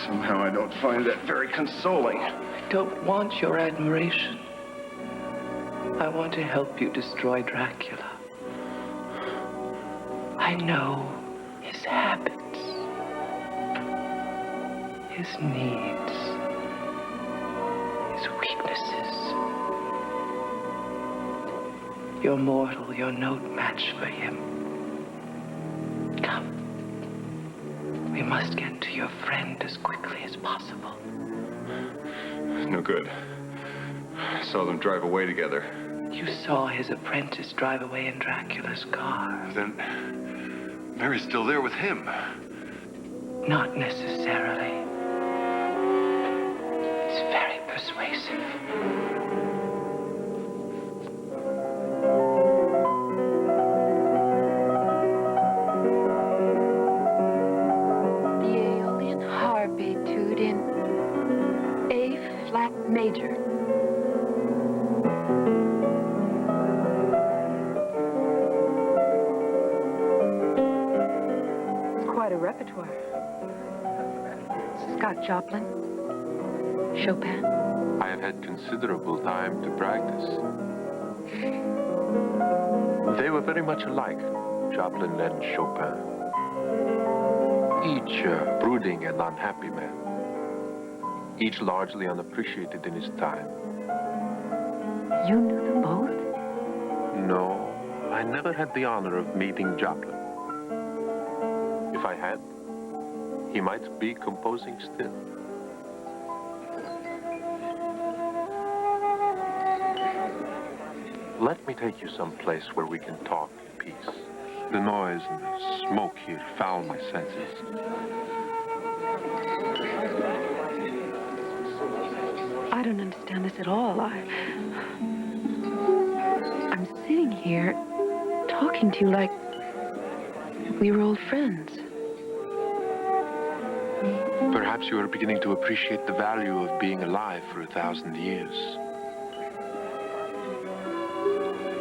Somehow I don't find that very consoling. I don't want your admiration. I want to help you destroy Dracula. I know his habits, his needs, his weaknesses. You're mortal, you're no match for him. Come. We must get to your friend as quickly as possible. No good. I saw them drive away together. You saw his apprentice drive away in Dracula's car. Then Mary's still there with him. Not necessarily. It's very persuasive. Major. It's quite a repertoire. Scott Joplin, Chopin. I have had considerable time to practice. They were very much alike, Joplin and Chopin. Each brooding and unhappy man. Each largely unappreciated in his time. You knew them both? No, I never had the honor of meeting Joplin. If I had, he might be composing still. Let me take you someplace where we can talk in peace. The noise and the smoke here foul my senses. I don't understand this at all. I'm sitting here talking to you like we were old friends. Perhaps you are beginning to appreciate the value of being alive for 1,000 years.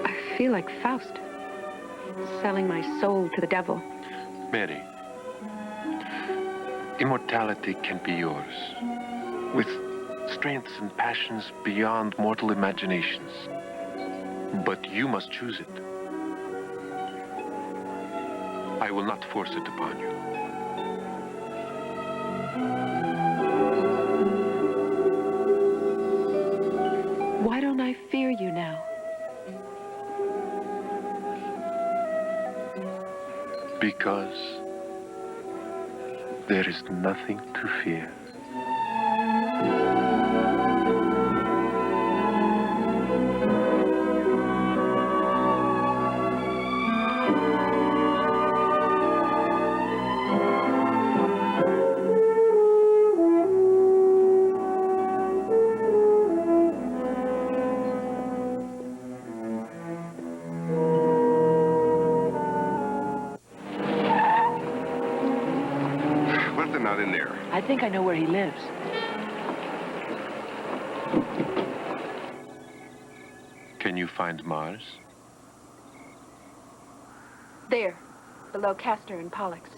I feel like Faust, selling my soul to the devil. Mary, immortality can be yours, with strengths and passions beyond mortal imaginations. But you must choose it. I will not force it upon you. Why don't I fear you now? Because there is nothing to fear. What if they're not in there? I think I know where he lives. Can you find Mars? There, below Castor and Pollux.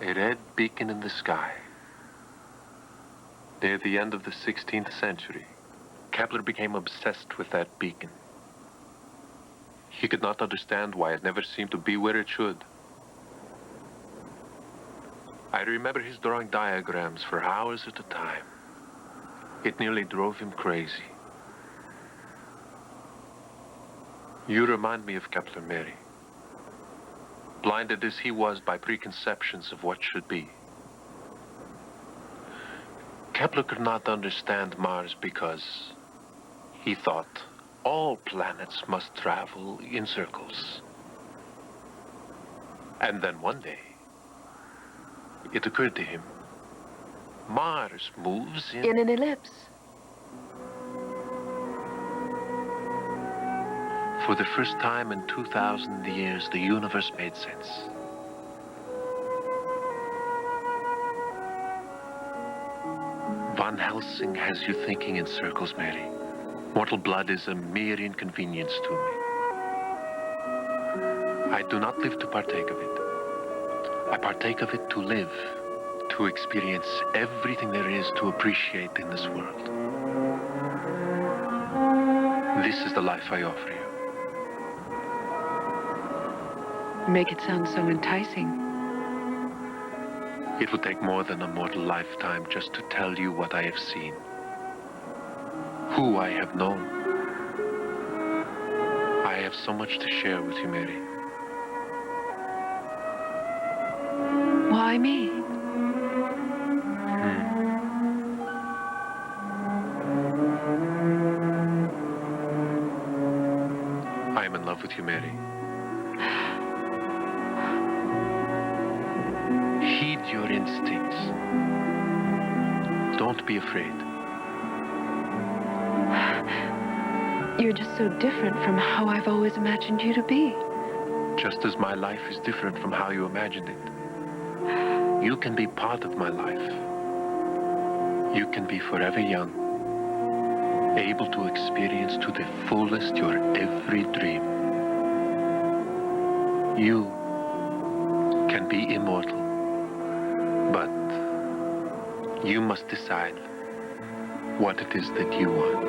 A red beacon in the sky. Near the end of the 16th century, Kepler became obsessed with that beacon. He could not understand why it never seemed to be where it should. I remember his drawing diagrams for hours at a time. It nearly drove him crazy. You remind me of Kepler, Mary. Blinded as he was by preconceptions of what should be. Kepler could not understand Mars because he thought all planets must travel in circles. And then one day, it occurred to him, Mars moves In an ellipse. For the first time in 2,000 years, the universe made sense. Van Helsing has you thinking in circles, Mary. Mortal blood is a mere inconvenience to me. I do not live to partake of it. I partake of it to live, to experience everything there is to appreciate in this world. This is the life I offer you. You make it sound so enticing. It would take more than a mortal lifetime just to tell you what I have seen, who I have known. I have so much to share with you, Mary. Why me? I am in love with you, Mary. Heed your instincts. Don't be afraid. You're just so different from how I've always imagined you to be. Just as my life is different from how you imagined it. You can be part of my life. You can be forever young, able to experience to the fullest your every dream. You can be immortal, but you must decide what it is that you want.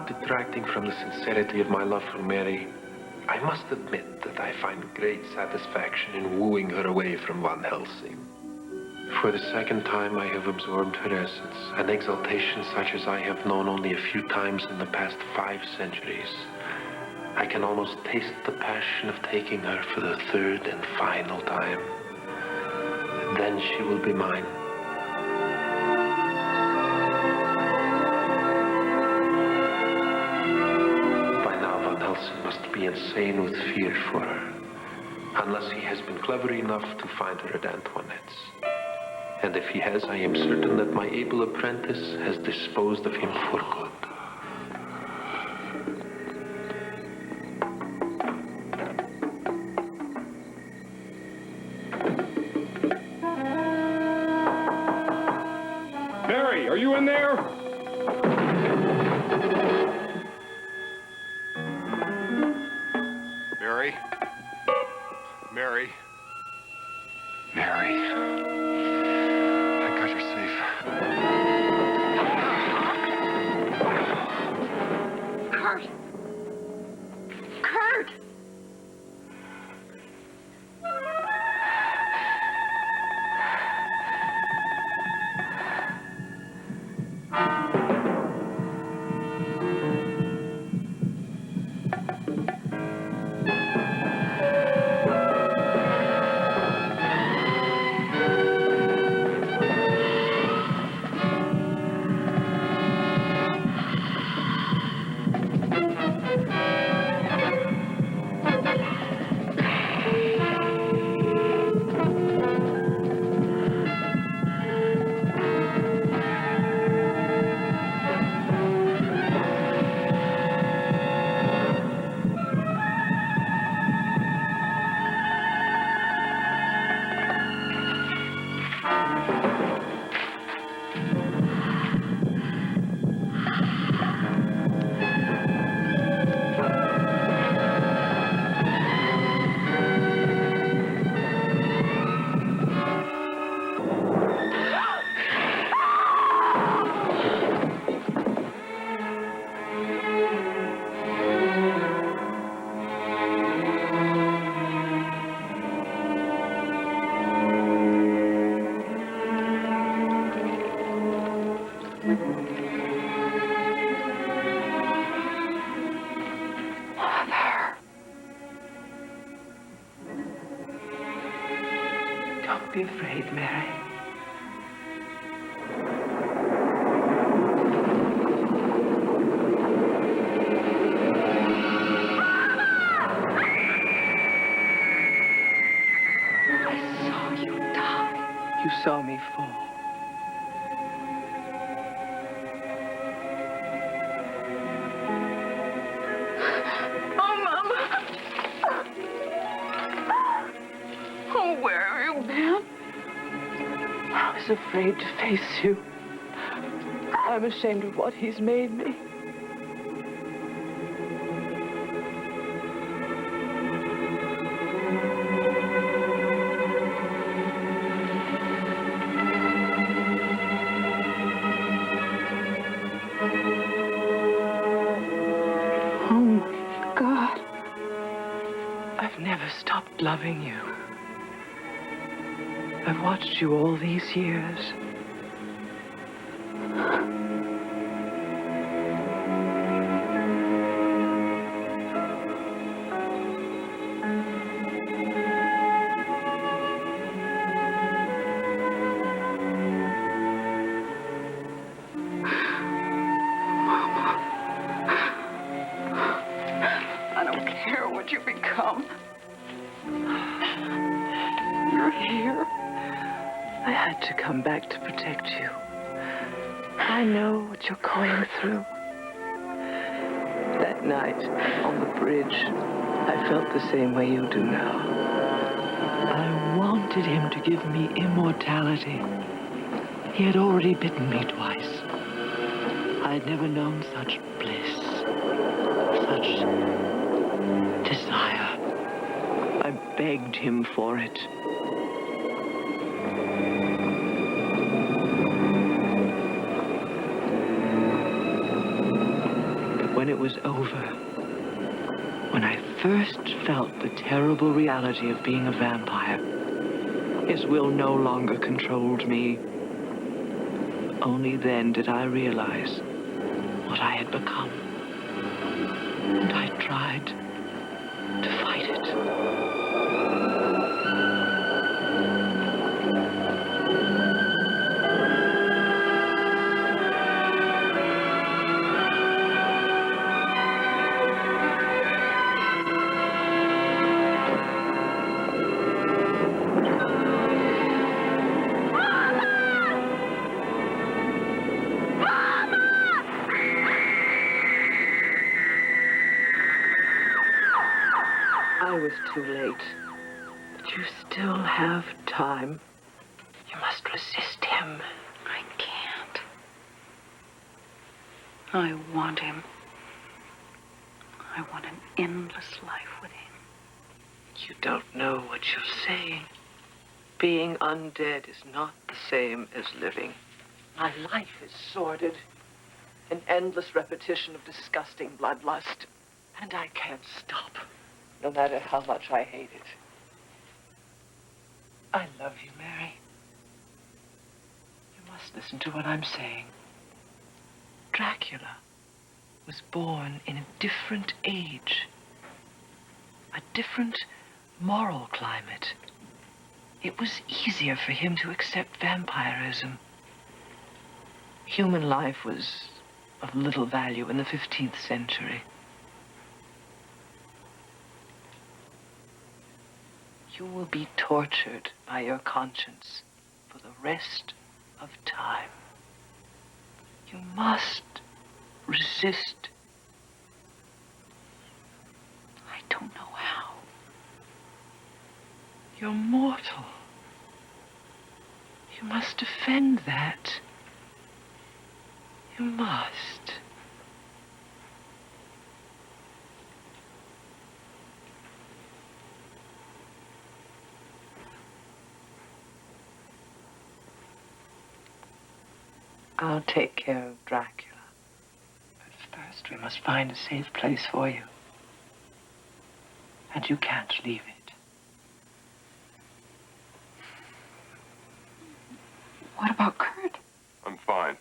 Without detracting from the sincerity of my love for Mary, I must admit that I find great satisfaction in wooing her away from Van Helsing. For the second time, I have absorbed her essence, an exaltation such as I have known only a few times in the past 5 centuries. I can almost taste the passion of taking her for the third and final time. Then she will be mine. By now, Van Helsing must be insane with fear for her, unless he has been clever enough to find her at Antoinette's. And if he has, I am certain that my able apprentice has disposed of him for good. Mary, are you in there? Mary? Mary? Mary? Thank God you're safe. Kurt! Kurt! Don't be afraid, Mary. I saw you die. You saw me fall. Oh, Mama! Oh, where have you been? I was afraid to face you. I'm ashamed of what he's made me. Oh, my God. I've never stopped loving you. I've watched you all these years. I don't care what you become. You're here. I had to come back to protect you. I know what you're going through. That night on the bridge, I felt the same way you do now. I wanted him to give me immortality. He had already bitten me twice. I had never known such bliss, such desire. I begged him for it. was over. When I first felt the terrible reality of being a vampire, his will no longer controlled me. Only then did I realize what I had become. And I tried to fight it. I was too late. But you still have time. You must resist him. I can't. I want him. I want an endless life with him. You don't know what you're saying. Being undead is not the same as living. My life is sordid. An endless repetition of disgusting bloodlust. And I can't stop, no matter how much I hate it. I love you, Mary. You must listen to what I'm saying. Dracula was born in a different age, a different moral climate. It was easier for him to accept vampirism. Human life was of little value in the 15th century. You will be tortured by your conscience for the rest of time. You must resist. I don't know how. You're mortal. You must defend that. You must. I'll take care of Dracula. But first, we must find a safe place for you. And you can't leave it. What about Kurt? I'm fine.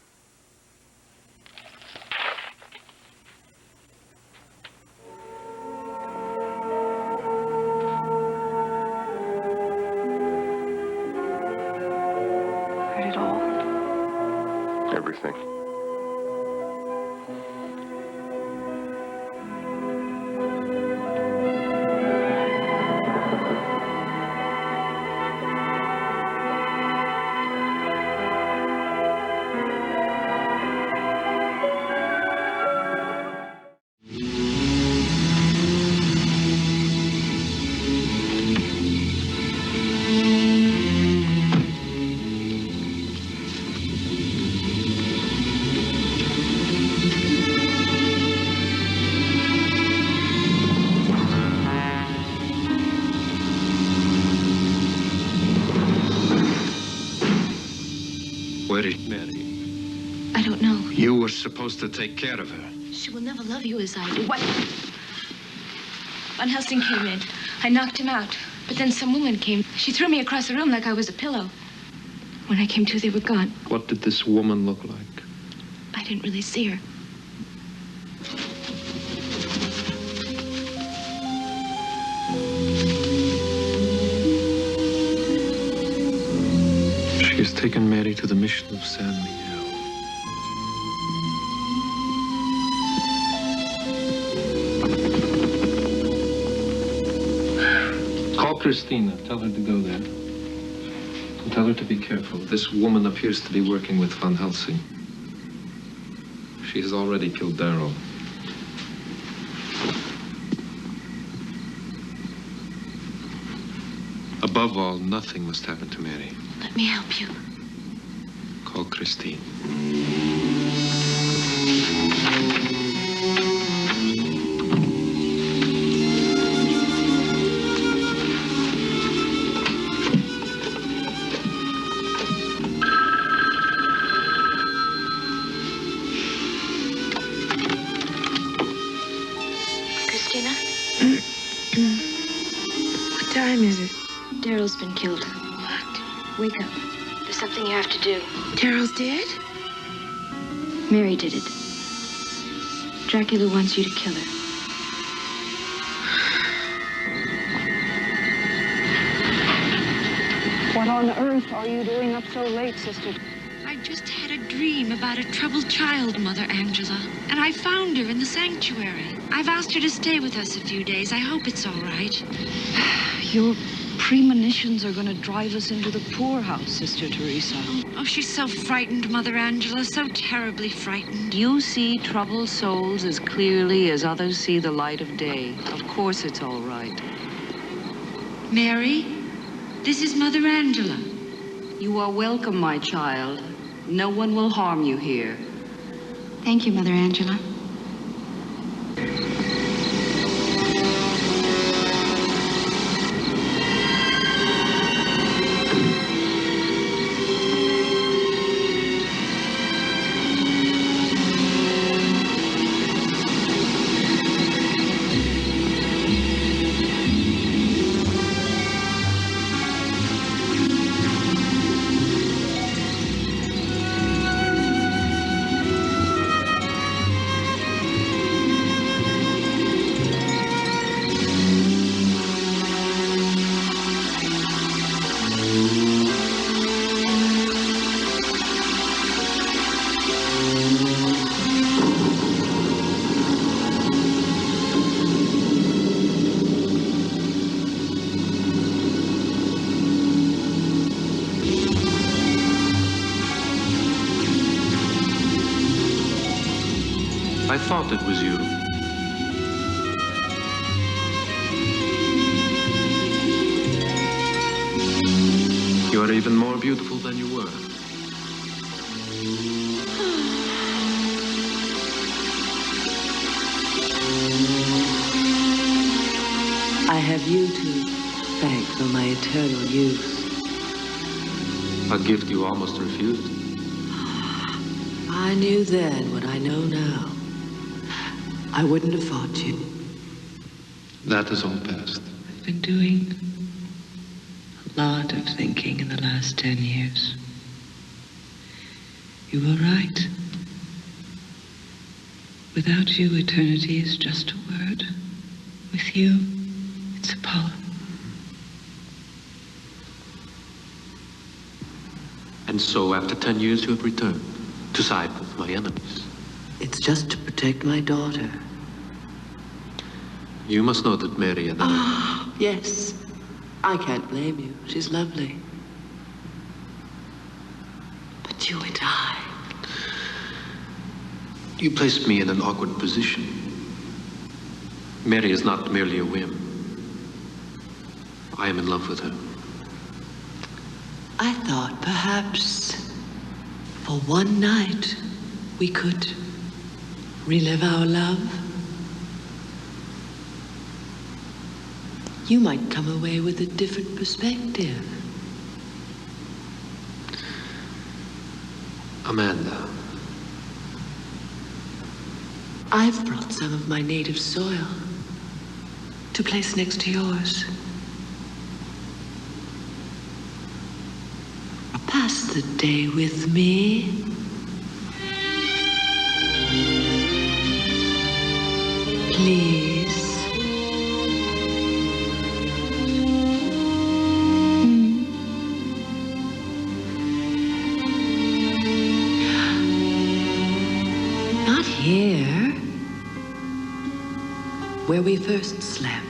Heard it all? Everything. Where is Mary? I don't know. You were supposed to take care of her. She will never love you as I do. What? Van Helsing came in. I knocked him out. But then some woman came. She threw me across the room like I was a pillow. When I came to, they were gone. What did this woman look like? I didn't really see her. She has taken Mary to the mission of San Miguel. Call Christina. Tell her to go there. And tell her to be careful. This woman appears to be working with Van Helsing. She has already killed Darrow. Above all, nothing must happen to Mary. Let me help you. Call Christine. dinner? What time is it? Daryl's been killed. What? Wake up. There's something you have to do. Daryl's dead? Mary did it. Dracula wants you to kill her. What on earth are you doing up so late, sister? I just had a dream about a troubled child, Mother Angela, and I found her in the sanctuary. I've asked her to stay with us a few days. I hope it's all right. Your premonitions are going to drive us into the poorhouse, Sister Teresa. Oh, she's so frightened, Mother Angela, so terribly frightened. You see troubled souls as clearly as others see the light of day. Of course it's all right. Mary, this is Mother Angela. You are welcome, my child. No one will harm you here. Thank you, Mother Angela. I thought it was you. You are even more beautiful than you were. I have you to thank for my eternal youth. A gift you almost refused. I knew then what I know now. I wouldn't have fought you. That is all past. I've been doing a lot of thinking in the last 10 years. You were right. Without you, eternity is just a word. With you, it's a poem. And so, after 10 years, you have returned to side with my enemies. It's just to protect my daughter. You must know that Mary and I... Yes. I can't blame you. She's lovely. But you and I... You placed me in an awkward position. Mary is not merely a whim. I am in love with her. I thought perhaps for one night we could relive our love. You might come away with a different perspective. Amanda. I've brought some of my native soil to place next to yours. Pass the day with me. Please. Not here. Where we first slept.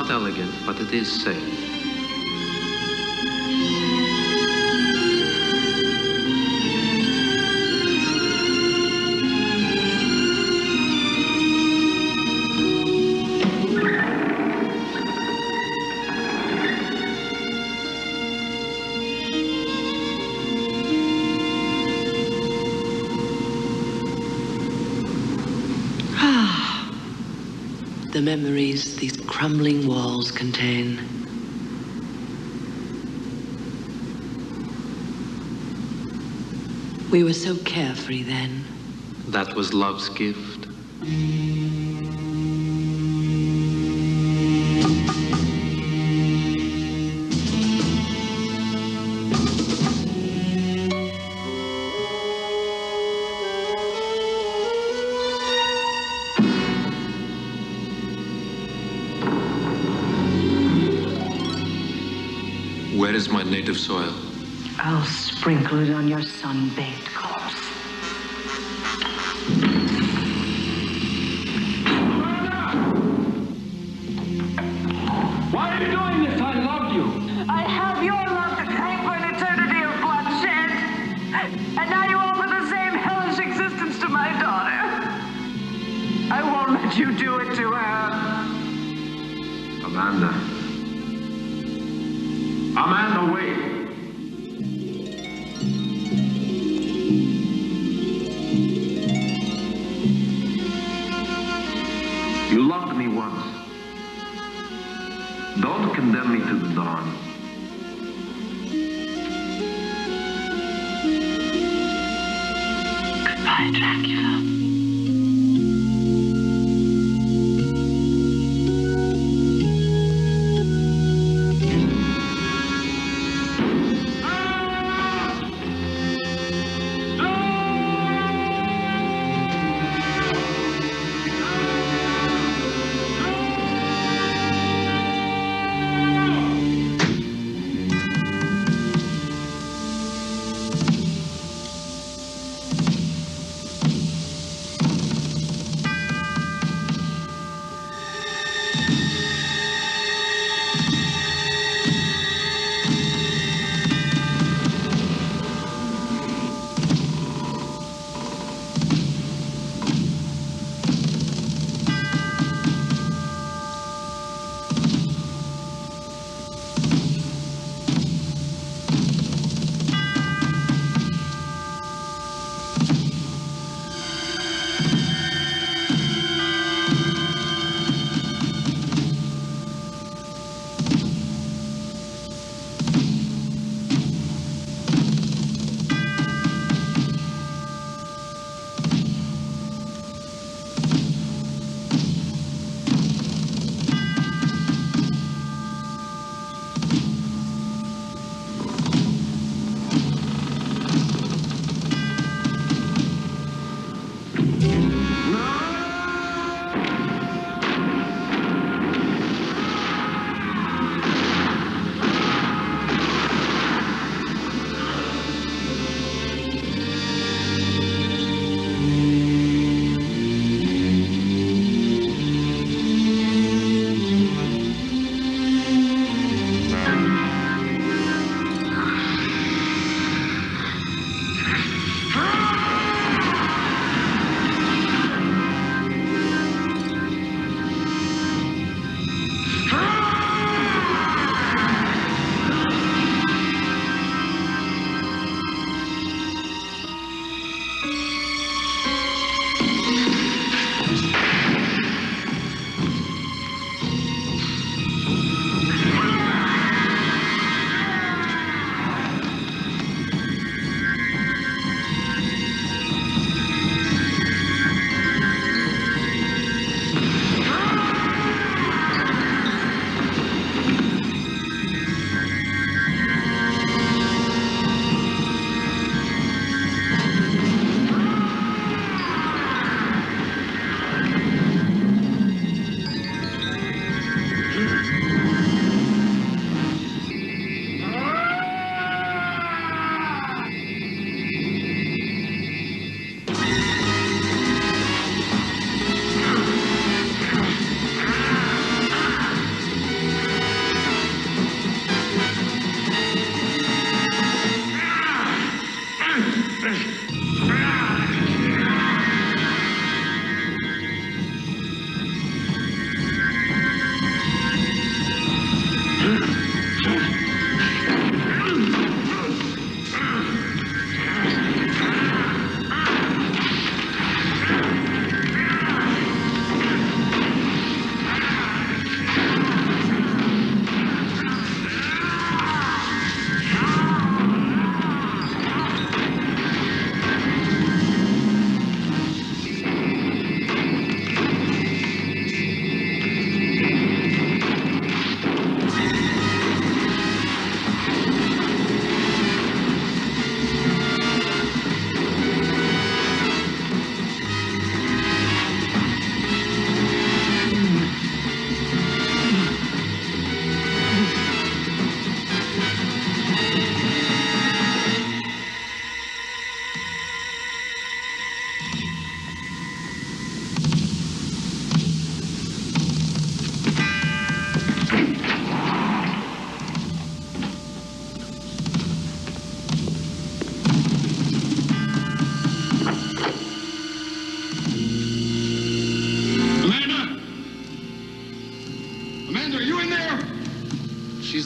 not elegant, but it is safe. The memories these crumbling walls contain. We were so carefree then. That was love's gift. Where is my native soil? I'll sprinkle it on your sun-baked corpse. Why are you doing this? I love you. I have your love to thank for an eternity of bloodshed. And now you offer the same hellish existence to my daughter. I won't let you do it to her. Amanda. Amanda, wait! You loved me once. Don't condemn me to the dawn. Goodbye, Dracula.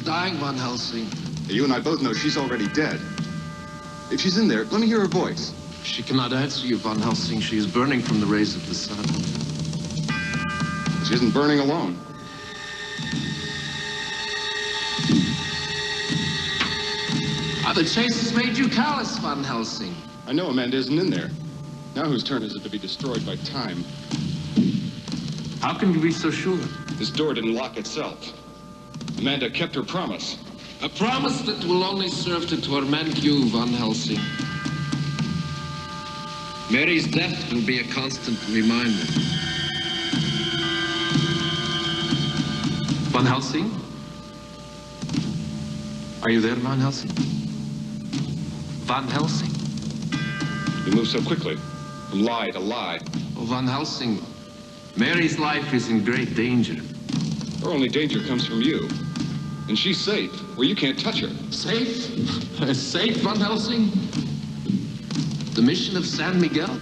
dying, Van Helsing. You and I both know she's already dead. If she's in there, let me hear her voice. She cannot answer you, Van Helsing. She is burning from the rays of the sun. She isn't burning alone. The chase has made you callous, Van Helsing. I know Amanda isn't in there. Now whose turn is it to be destroyed by time? How can you be so sure? This door didn't lock itself. Amanda kept her promise. A promise that will only serve to torment you, Van Helsing. Mary's death will be a constant reminder. Van Helsing? Are you there, Van Helsing? Van Helsing? You move so quickly, from lie to lie. Oh, Van Helsing, Mary's life is in great danger. Her only danger comes from you. And she's safe, where you can't touch her. Safe? Safe, Van Helsing? The mission of San Miguel?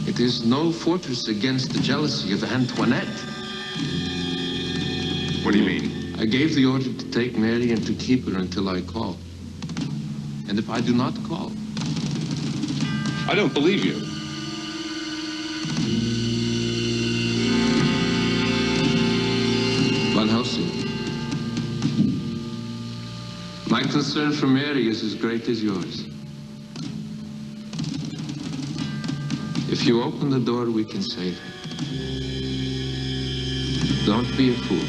It is no fortress against the jealousy of Antoinette. What do you mean? I gave the order to take Mary and to keep her until I call. And if I do not call... I don't believe you. Van Helsing, my concern for Mary is as great as yours. If you open the door, we can save her. Don't be a fool.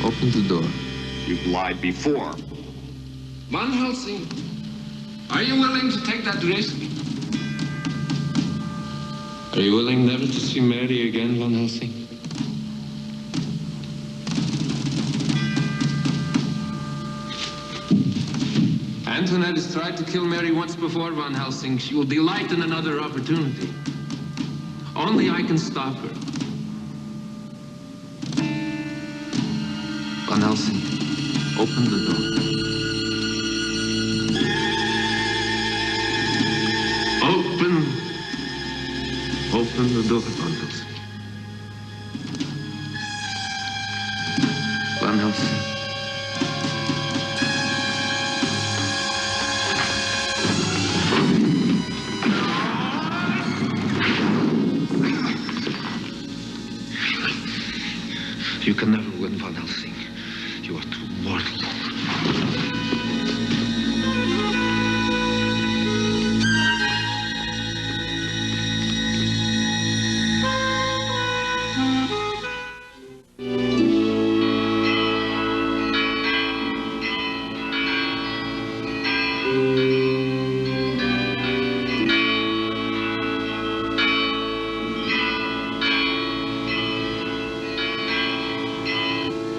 Open the door. You've lied before. Van Helsing, are you willing to take that risk? Are you willing never to see Mary again, Van Helsing? Antoinette has tried to kill Mary once before, Van Helsing. She will delight in another opportunity. Only I can stop her. Van Helsing, open the door. Open the door, Van Helsing. Van Helsing. You can never win, Van Helsing. You are too mortal.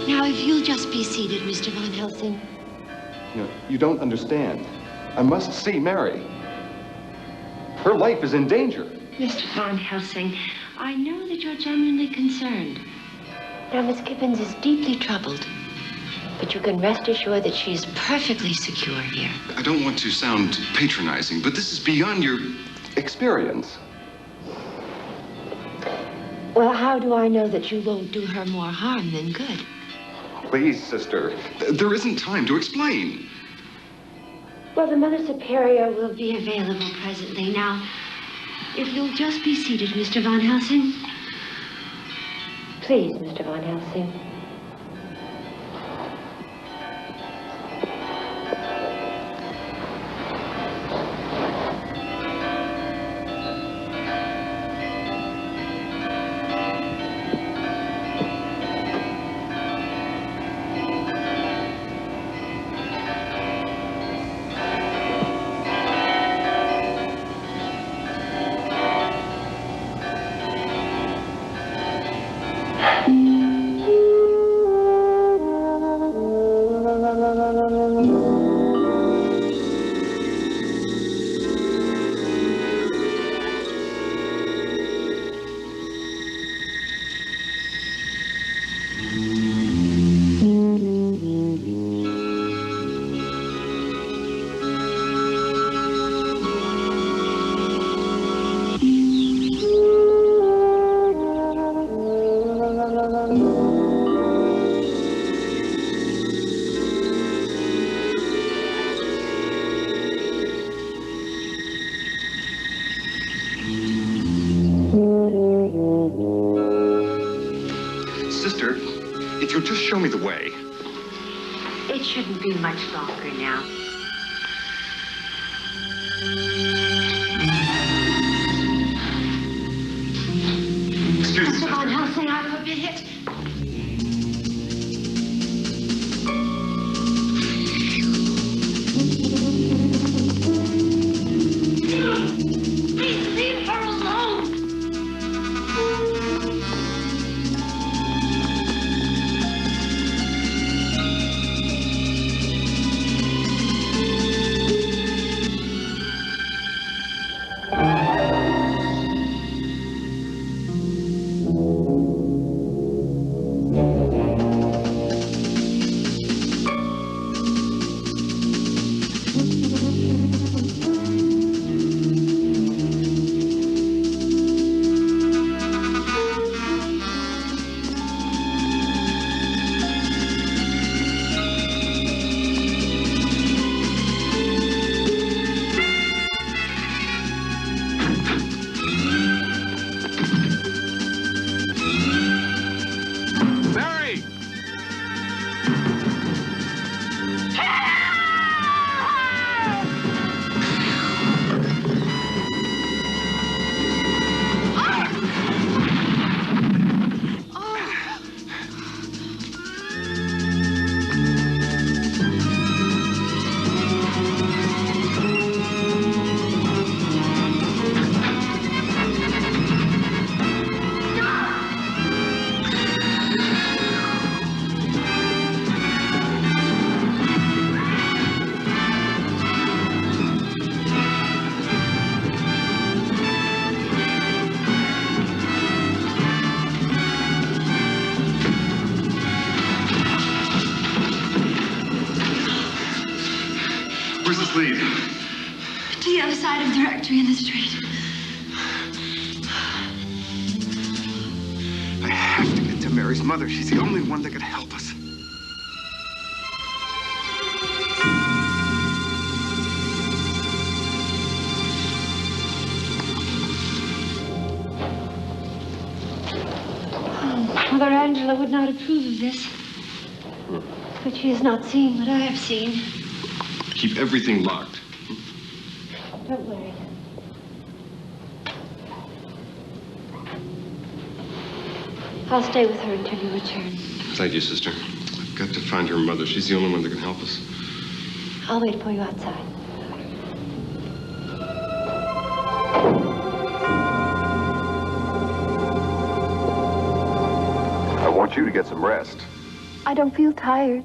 Now, if you'll just be seated, Mr. Van Helsing. No, you don't understand. I must see Mary. Her life is in danger. Mr. Van Helsing, I know that you're genuinely concerned. Now, Miss Gibbons is deeply troubled. But you can rest assured that she's perfectly secure here. I don't want to sound patronizing, but this is beyond your experience. Well, how do I know that you won't do her more harm than good? Please, sister. There isn't time to explain. Well, the Mother Superior will be available presently. Now, if you'll just be seated, Mr. Van Helsing. Please, Mr. Van Helsing. show me the way. It shouldn't be much longer now. Excuse me, Mr. Van Helsing, I'm a bit hit. Please leave her alone. Mary! Where's this lead? To the other side of the rectory in the street. I have to get to Mary's mother. She's the only one that could help us. Mother Angela would not approve of this. But she has not seen what I have seen. Keep everything locked. Don't worry. I'll stay with her until you return. Thank you, sister. I've got to find her mother. She's the only one that can help us. I'll wait for you outside. I want you to get some rest. I don't feel tired.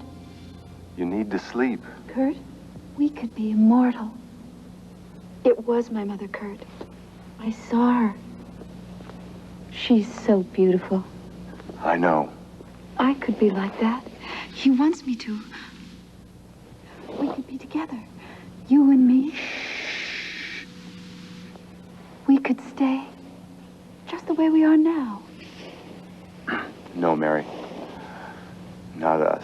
You need to sleep. Kurt, we could be immortal. It was my mother, Kurt. I saw her. She's so beautiful. I know. I could be like that. He wants me to. We could be together. You and me. We could stay just the way we are now. No, Mary. Not us.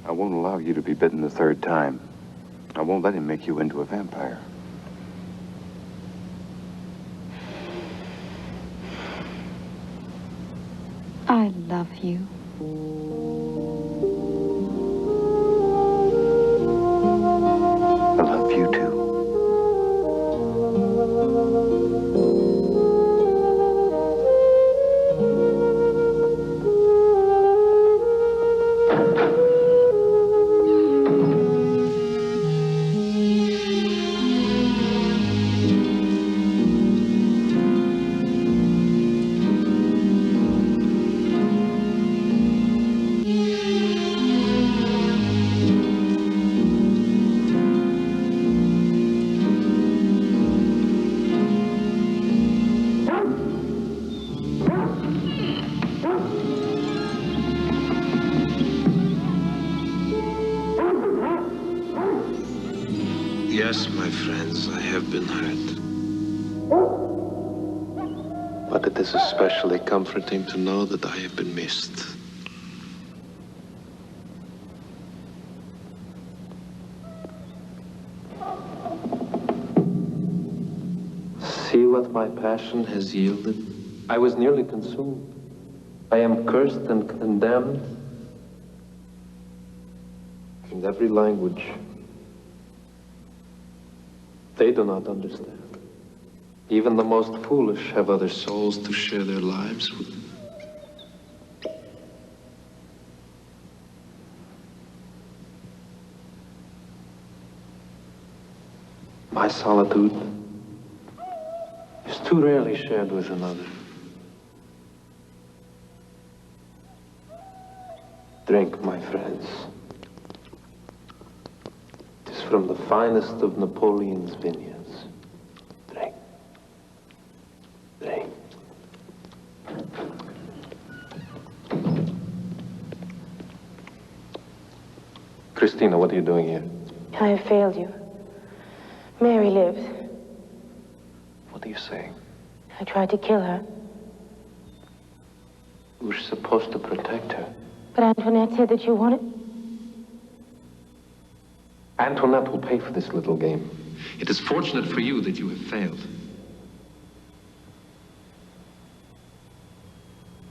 I won't allow you to be bitten the third time. I won't let him make you into a vampire. I love you. I love you too. Yes, my friends, I have been hurt. But it is especially comforting to know that I have been missed. See what my passion has yielded? I was nearly consumed. I am cursed and condemned in every language. They do not understand. Even the most foolish have other souls to share their lives with. My solitude is too rarely shared with another. Drink, my friends. It is from the finest of Napoleon's vineyards. Drink. Drink. Christina, what are you doing here? I have failed you. Mary lives. What are you saying? I tried to kill her, You were supposed to protect her. but Antoinette said that you wanted... Antoinette will pay for this little game. It is fortunate for you that you have failed.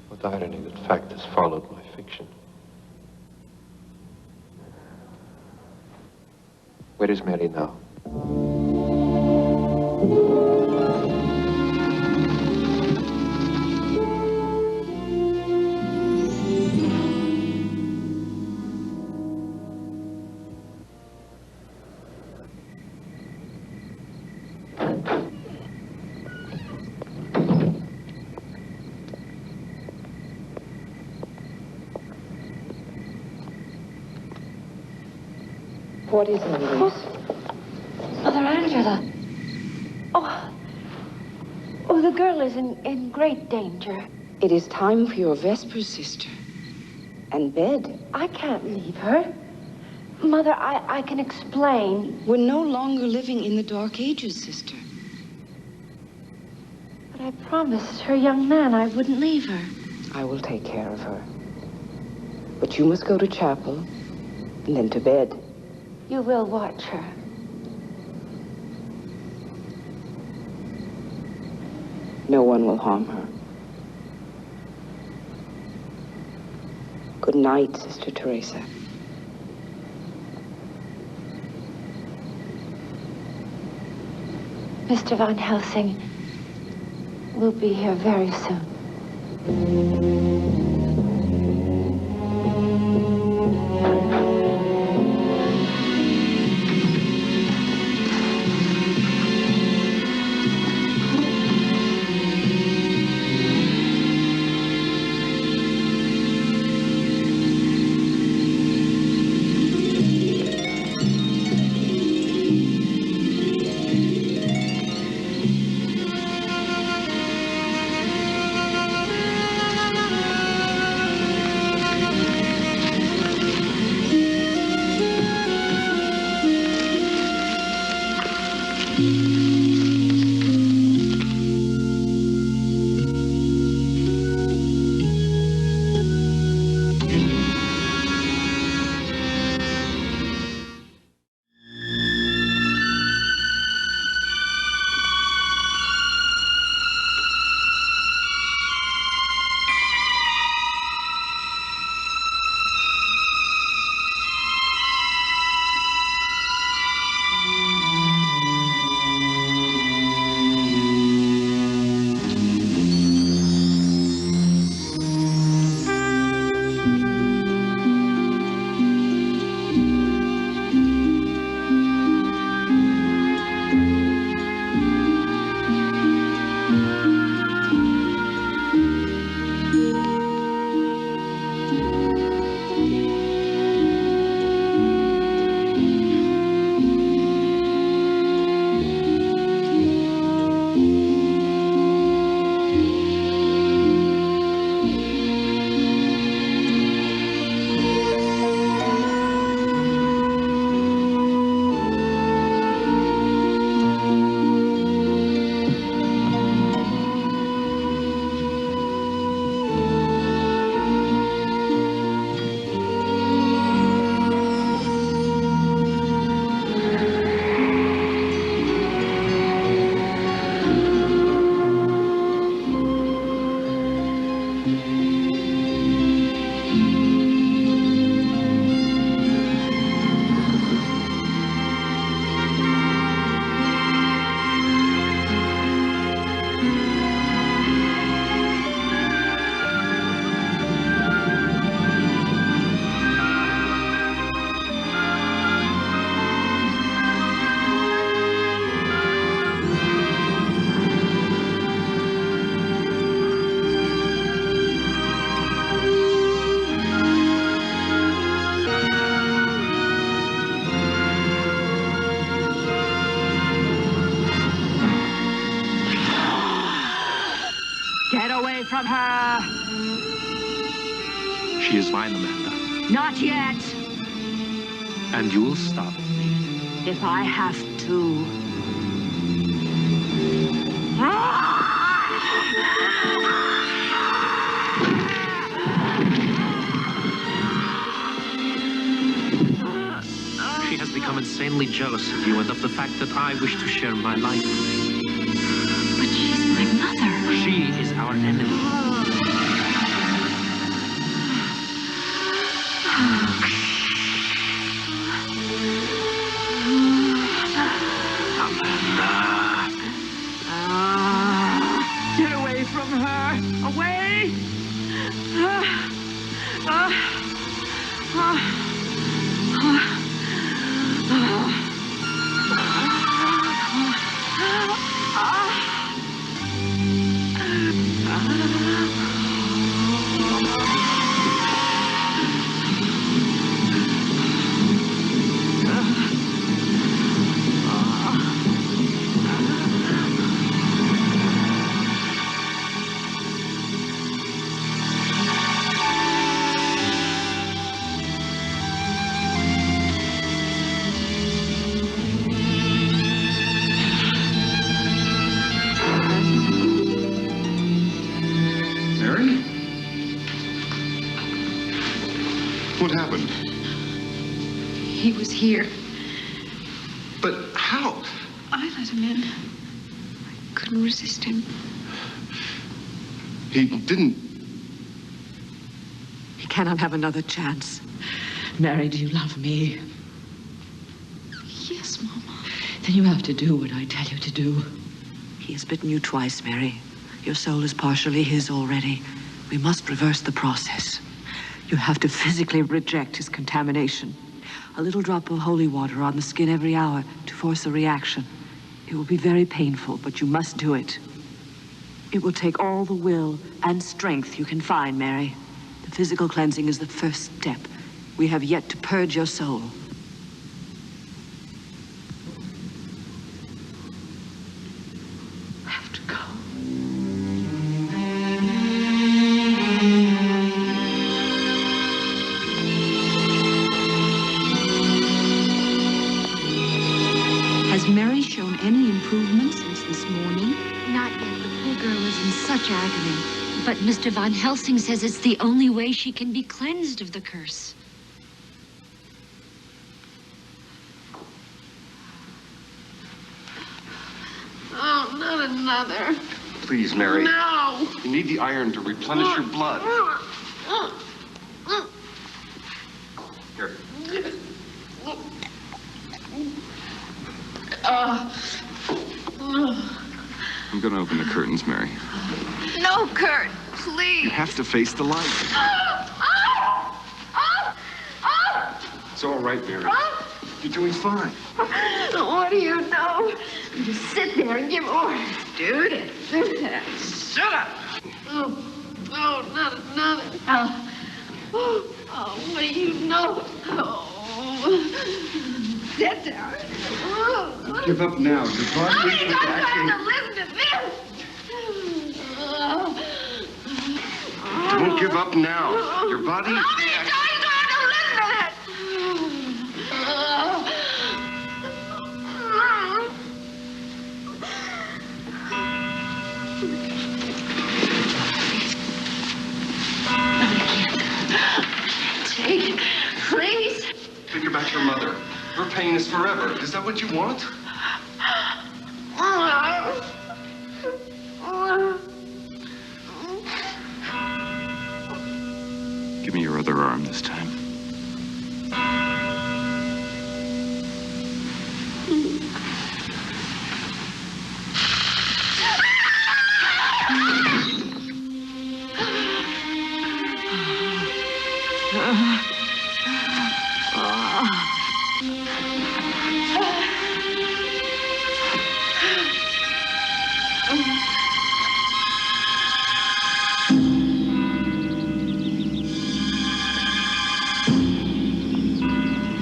What irony that fact has followed my fiction. Where is Mary now? What is it, Louise? Mother Angela. Oh, the girl is in great danger. It is time for your Vespers, sister. And bed. I can't leave her. Mother, I can explain. We're no longer living in the Dark Ages, sister. But I promised her young man I wouldn't leave her. I will take care of her. But you must go to chapel and then to bed. You will watch her. No one will harm her. Good night, Sister Teresa. Mr. Van Helsing will be here very soon. She is mine, Amanda. Not yet. And you will stop me. If I have to. She has become insanely jealous of you and of the fact that I wish to share my life with you. But she's my mother. She is our enemy. Get away from her! Away! Mary? What happened? He was here. But how? I let him in. I couldn't resist him. He didn't. He cannot have another chance. Mary, do you love me? Yes, Mama. Then you have to do what I tell you to do. He has bitten you twice, Mary. Your soul is partially his already. We must reverse the process. You have to physically reject his contamination. A little drop of holy water on the skin every hour to force a reaction. It will be very painful, but you must do it. It will take all the will and strength you can find, Mary. The physical cleansing is the first step. We have yet to purge your soul. I have to go. Has Mary shown any improvement since this morning? Not yet. The poor girl is in such agony. But Mr. Van Helsing says it's the only way she can be cleansed of the curse. Oh, not another. Please, Mary. No. You need the iron to replenish your blood. Here. I'm gonna open the curtains, Mary. No, Kurt, please. You have to face the light. It's all right, Mary. You're doing fine. What do you know? You just sit there and give orders. Do this, do that. Shut up. Oh, not another. Oh, what do you know? Oh, sit down. Don't give up now. Your body I is don't acting. have to listen to this. Don't give up now. Your body. Take it, please. Think about your mother. Her pain is forever. Is that what you want? Give me your other arm this time.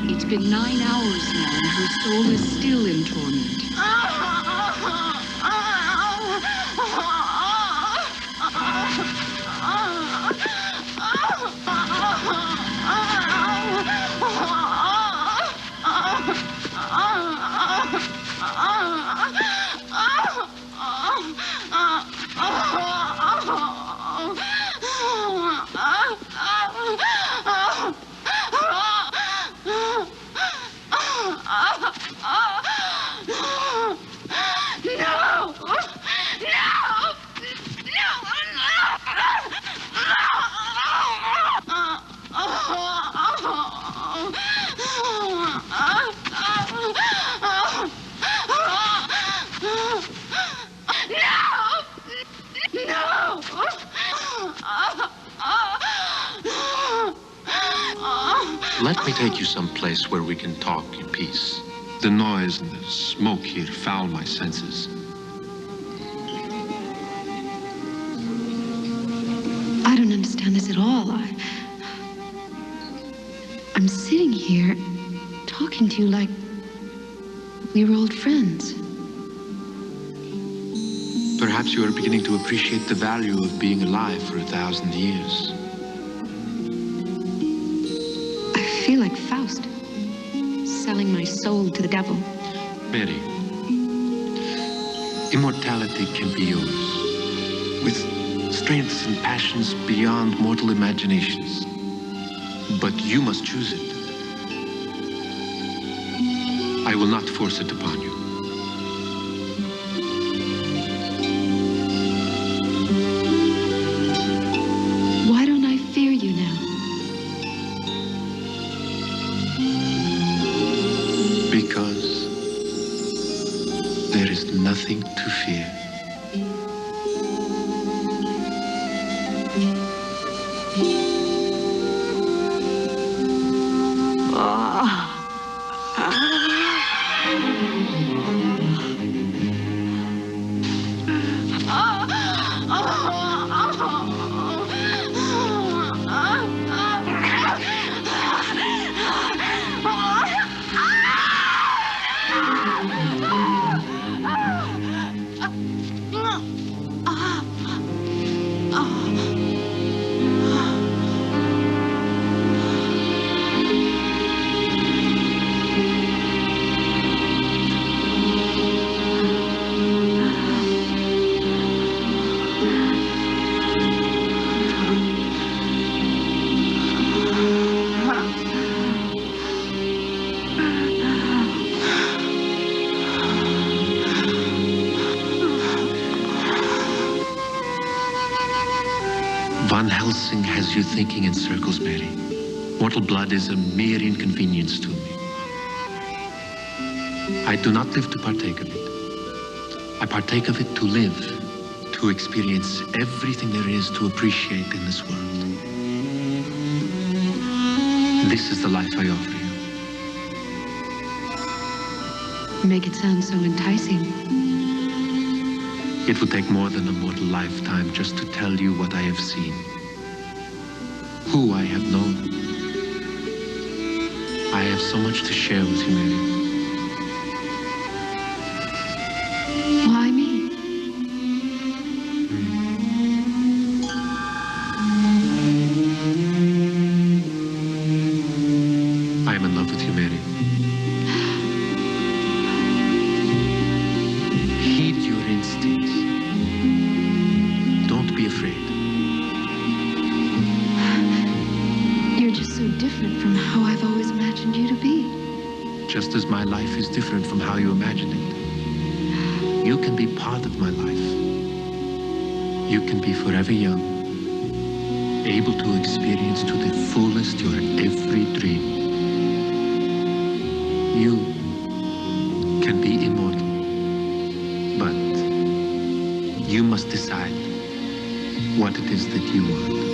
It's been 9 hours now, and her soul is still in torment. No! Let me take you someplace where we can talk in peace. The noise and the smoke here foul my senses. I don't understand this at all. I'm sitting here talking to you like we were old friends. Perhaps you are beginning to appreciate the value of being alive for 1,000 years. I feel like Faust, selling my soul to the devil. Mary, immortality can be yours, with strengths and passions beyond mortal imaginations. But you must choose it. I will not force it upon you. Why don't I fear you now? Because there is nothing to fear. Van Helsing has you thinking in circles, Mary. Mortal blood is a mere inconvenience to me. I do not live to partake of it. I partake of it to live, to experience everything there is to appreciate in this world. This is the life I offer you. Make it sound so enticing. It will take more than a mortal lifetime just to tell you what I have seen, who I have known. I have so much to share with you, Mary. Why me? I am in love with you, Mary. Heed your instincts. Don't be afraid. You're just so different from how I've always imagined you to be. Just as my life is different from how you imagine it. You can be part of my life. You can be forever young, able to experience to the fullest your every dream. You can be immortal, but you must decide what it is that you want.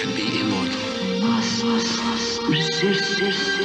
can be immortal. Resist.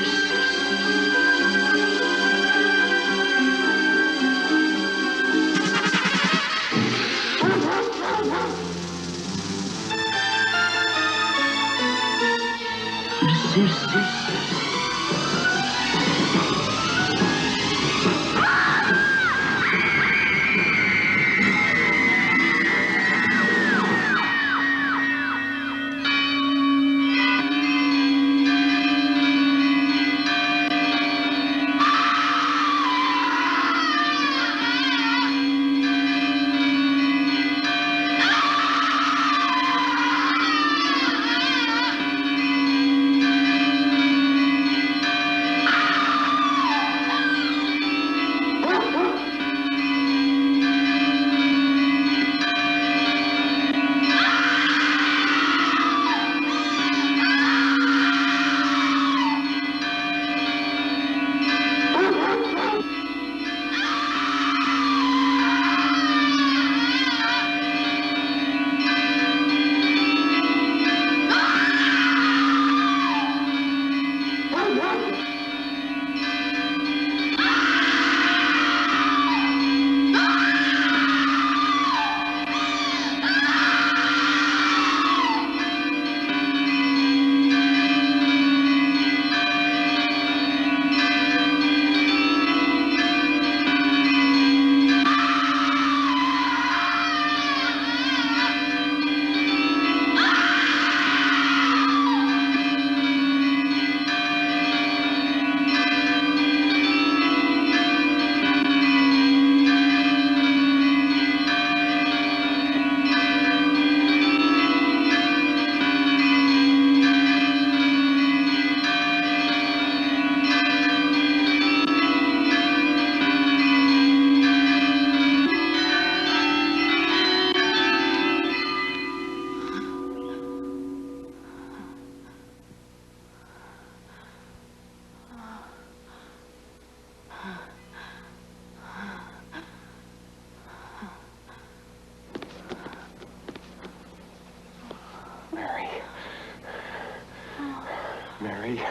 Mary,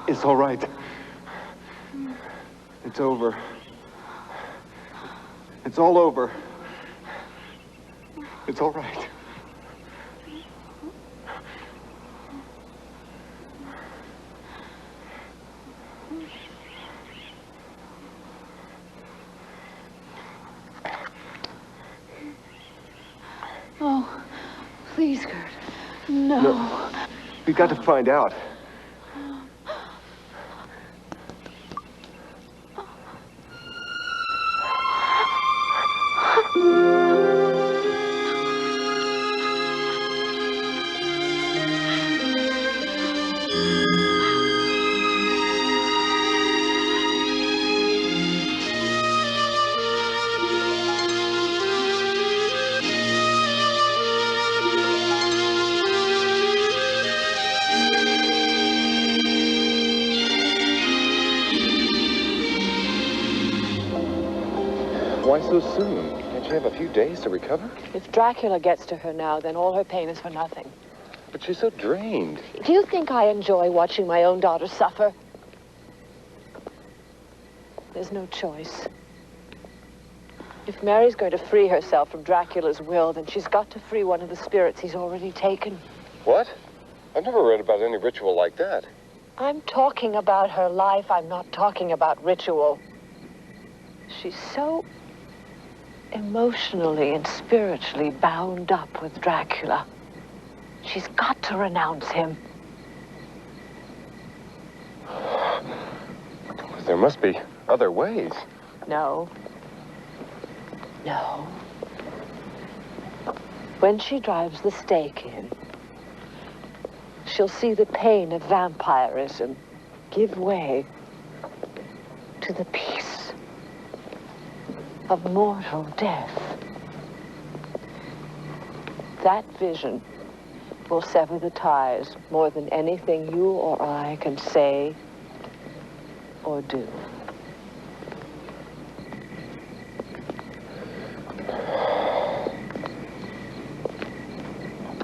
it's all right. It's over. It's all over. It's all right. Oh, please, Kurt. No. We've got to find out. Why so soon? Can't you have a few days to recover? If Dracula gets to her now, then all her pain is for nothing. But she's so drained. Do you think I enjoy watching my own daughter suffer? There's no choice. If Mary's going to free herself from Dracula's will, then she's got to free one of the spirits he's already taken. What? I've never read about any ritual like that. I'm talking about her life. I'm not talking about ritual. She's so emotionally and spiritually bound up with Dracula. She's got to renounce him. There must be other ways. No. No. When she drives the stake in, she'll see the pain of vampirism give way to the peace of mortal death. That vision will sever the ties more than anything you or I can say or do.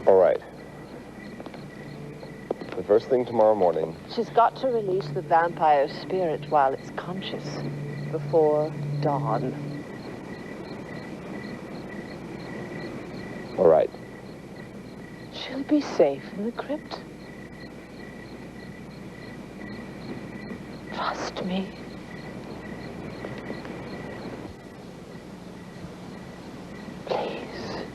All right. The first thing tomorrow morning. She's got to release the vampire spirit while it's conscious, before dawn. All right. She'll be safe in the crypt. Trust me. Please.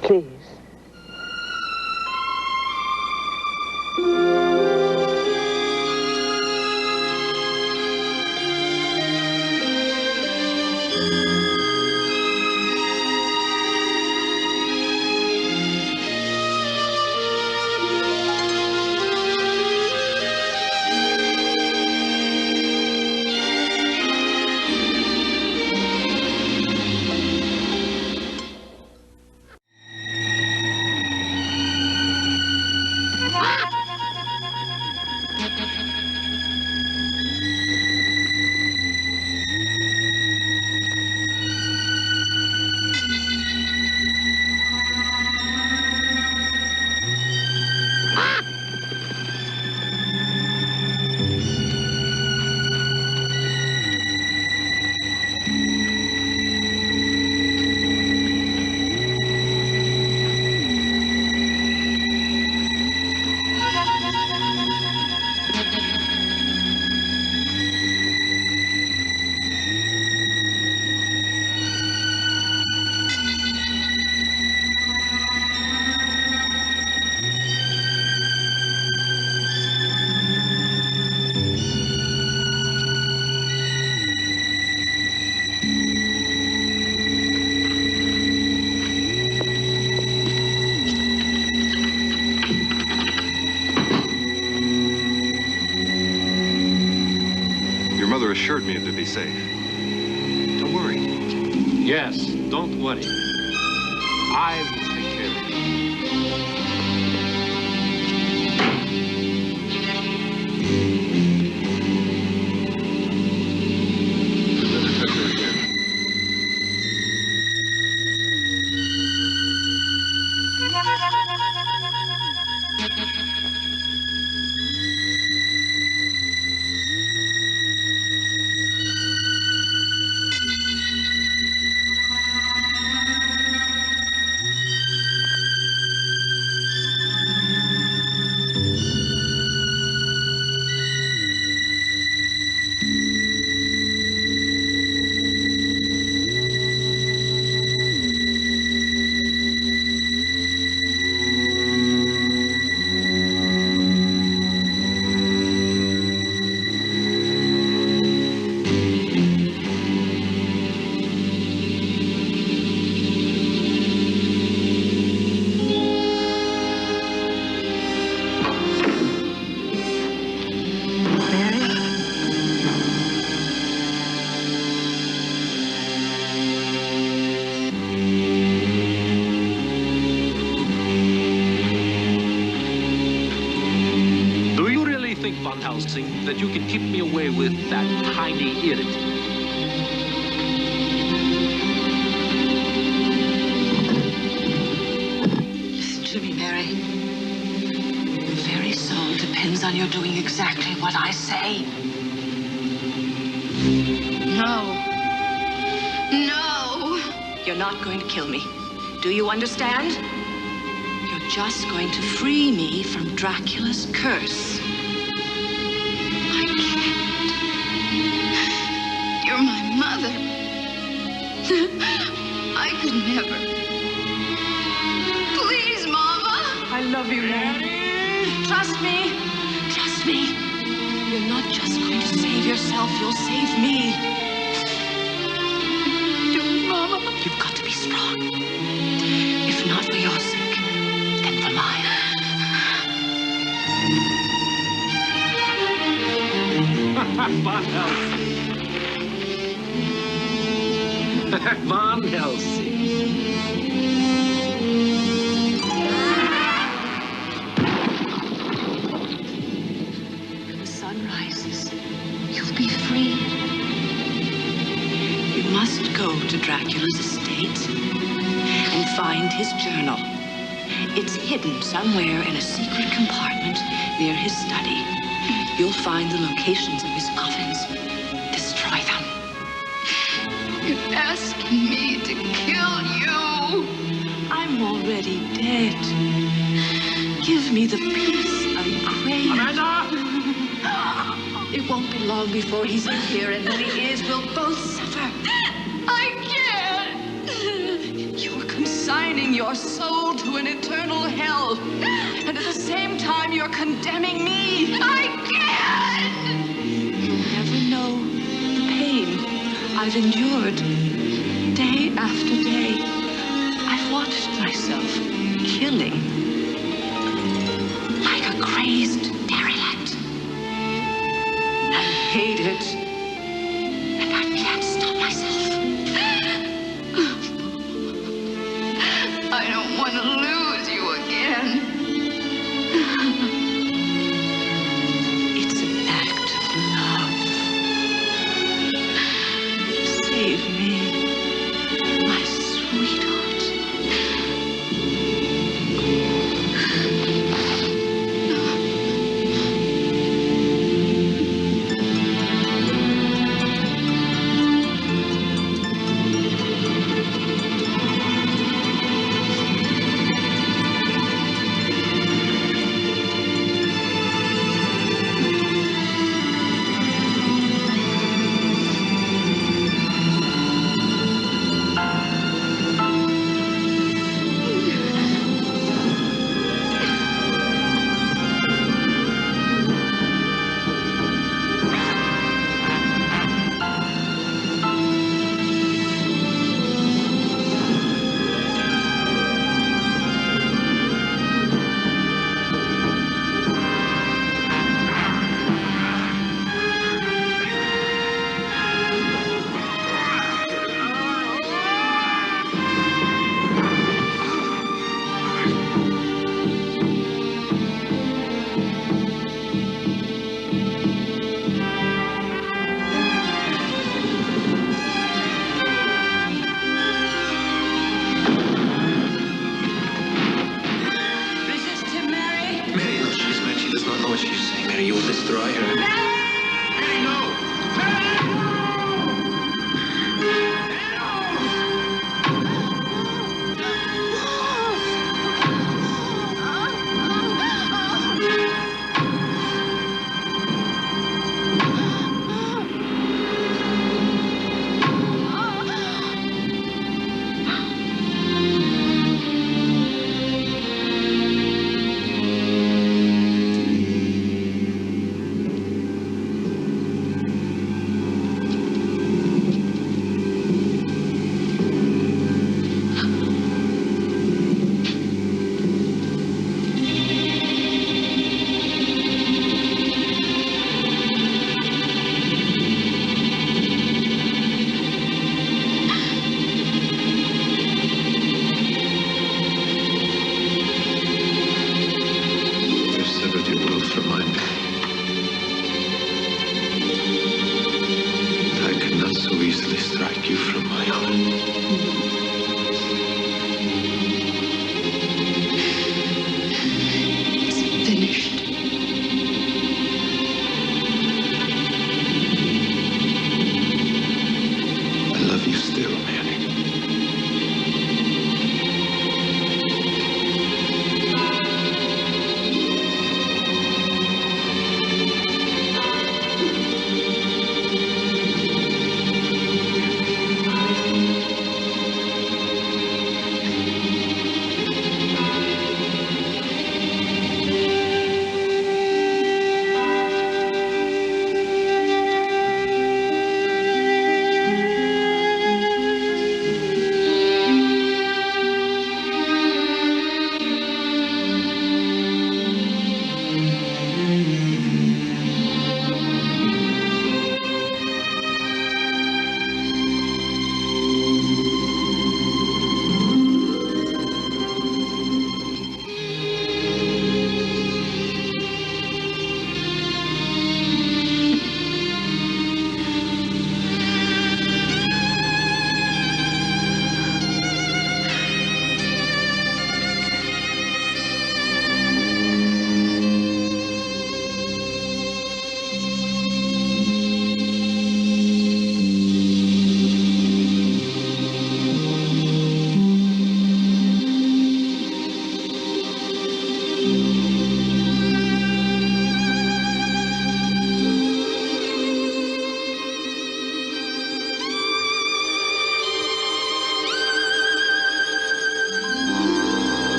Please. Your mother assured me it'd be safe. Don't worry. Yes, don't worry. I will take care of you. That you can keep me away with that tiny irritant. Listen to me, Mary. Your very soul depends on your doing exactly what I say. No. No! You're not going to kill me. Do you understand? You're just going to free me from Dracula's curse. You're my mother. I could never. Please, Mama. I love you, Mary. Trust me. Trust me. You're not just going to save yourself, you'll save me. Do it, Mama. You've got to be strong. If not for your sake, then for mine. Van Helsing. Van Helsing. When the sun rises, you'll be free. You must go to Dracula's estate and find find his journal. It's hidden somewhere in a secret compartment near his study. You'll find the locations of his ovens. Destroy them. You're asking me to kill you. I'm already dead. Give me the peace I crave. Amanda! It won't be long before he's in here, and when he is, we'll both suffer. I can't. You're consigning your soul to an eternal hell, and at the same time, you're condemning me. I can't. You'll never know the pain I've endured day after day. I've watched myself killing like a crazed derelict. I hate it, and I can't stop myself. I don't want to lose you again. It's an act of love. Save me, my sweet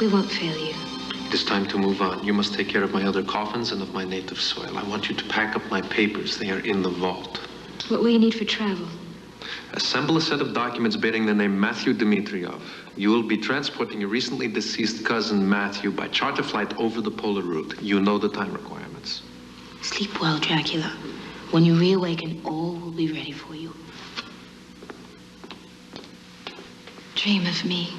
We won't fail you. It is time to move on. You must take care of my other coffins and of my native soil. I want you to pack up my papers. They are in the vault. What will you need for travel? Assemble a set of documents bearing the name Matthew Dmitriev. You will be transporting your recently deceased cousin Matthew by charter flight over the polar route. You know the time requirements. Sleep well, Dracula. When you reawaken, all will be ready for you. Dream of me.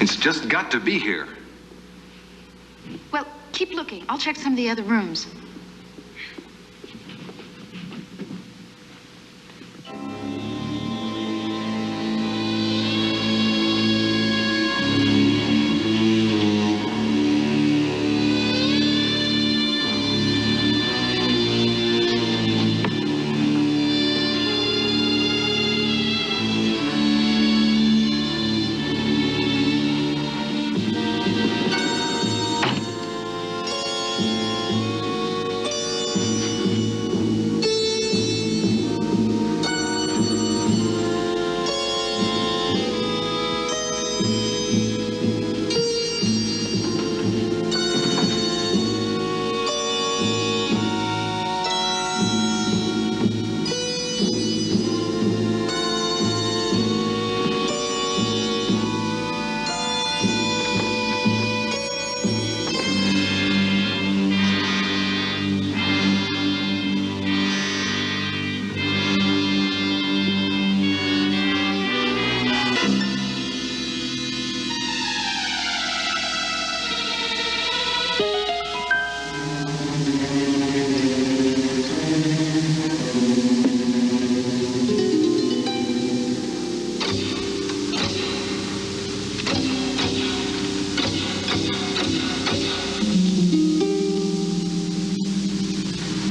It's just got to be here. Well, keep looking. I'll check some of the other rooms.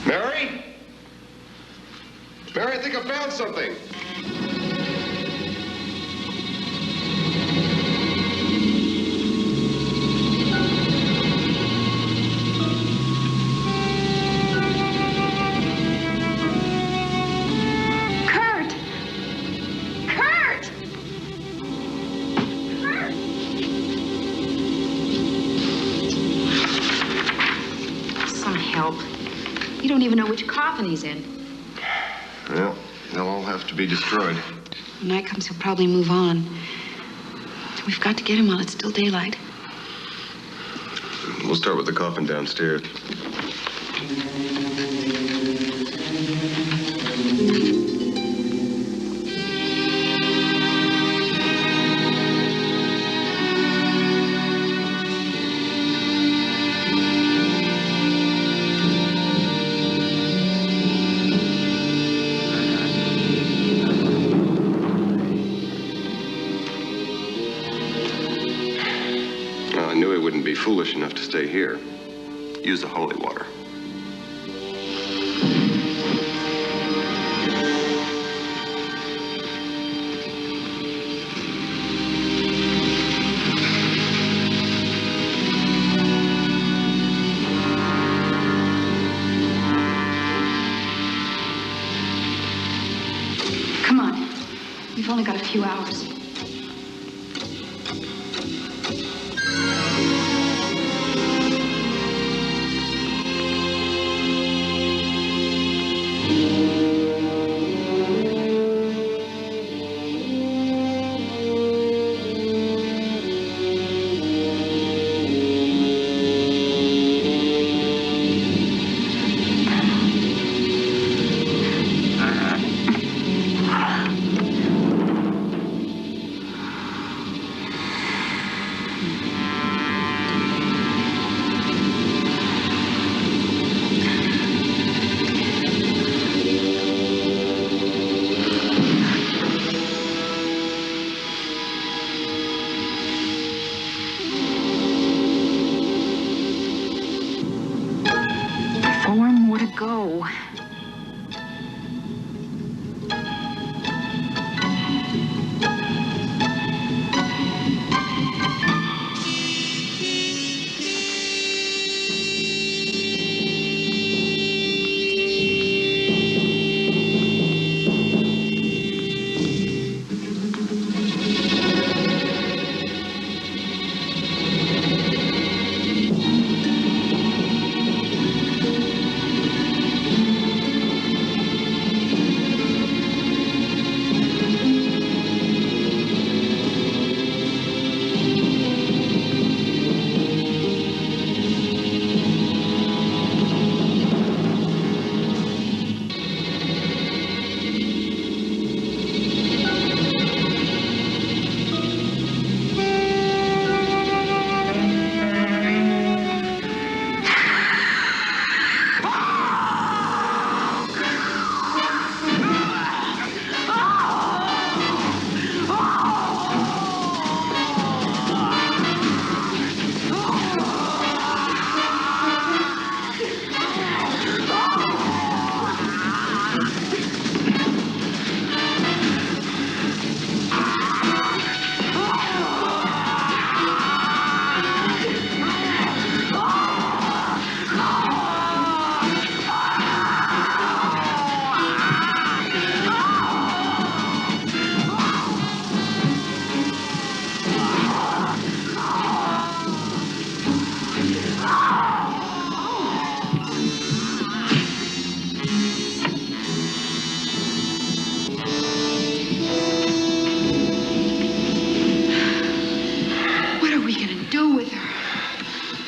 Mary? Mary, I think I found something. Kurt! Kurt! Some help. You don't even know which coffin he's in. Well, they'll all have to be destroyed. When night comes, he'll probably move on. We've got to get him while it's still daylight. We'll start with the coffin downstairs. Well, I knew he wouldn't be foolish enough to stay here. Use the holy water. We've only got a few hours. Four more to go.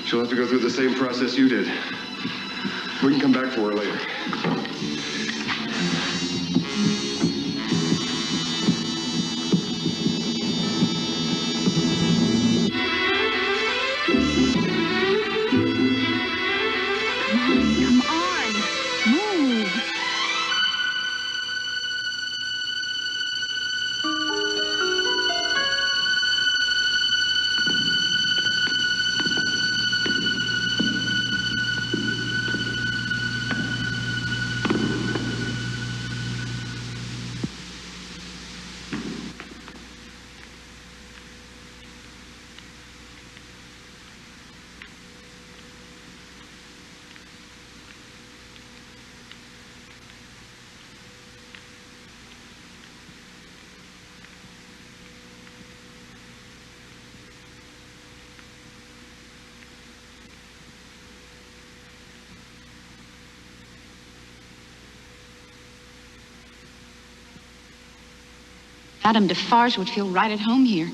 She'll have to go through the same process you did. We can come back for her later. Come on. Move. Madame Defarge would feel right at home here.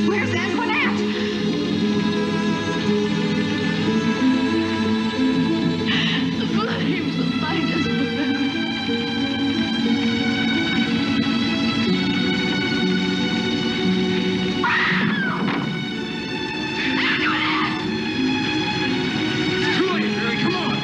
Where's Antoinette? The flames will find us It's too late, Mary. Come on.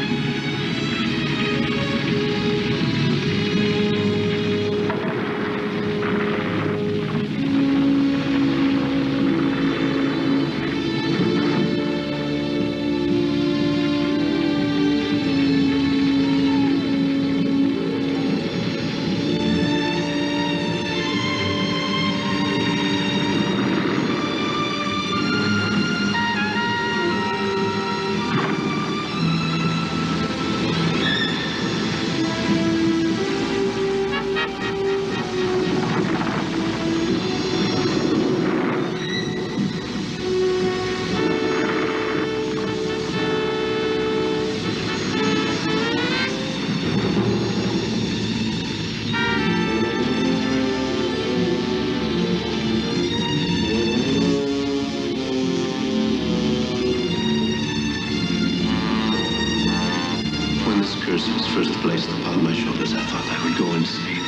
When this curse was first placed upon my shoulders, I thought I would go insane.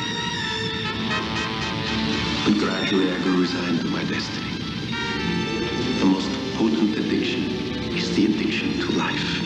But gradually I grew resigned to my destiny. The most potent addiction is the addiction to life.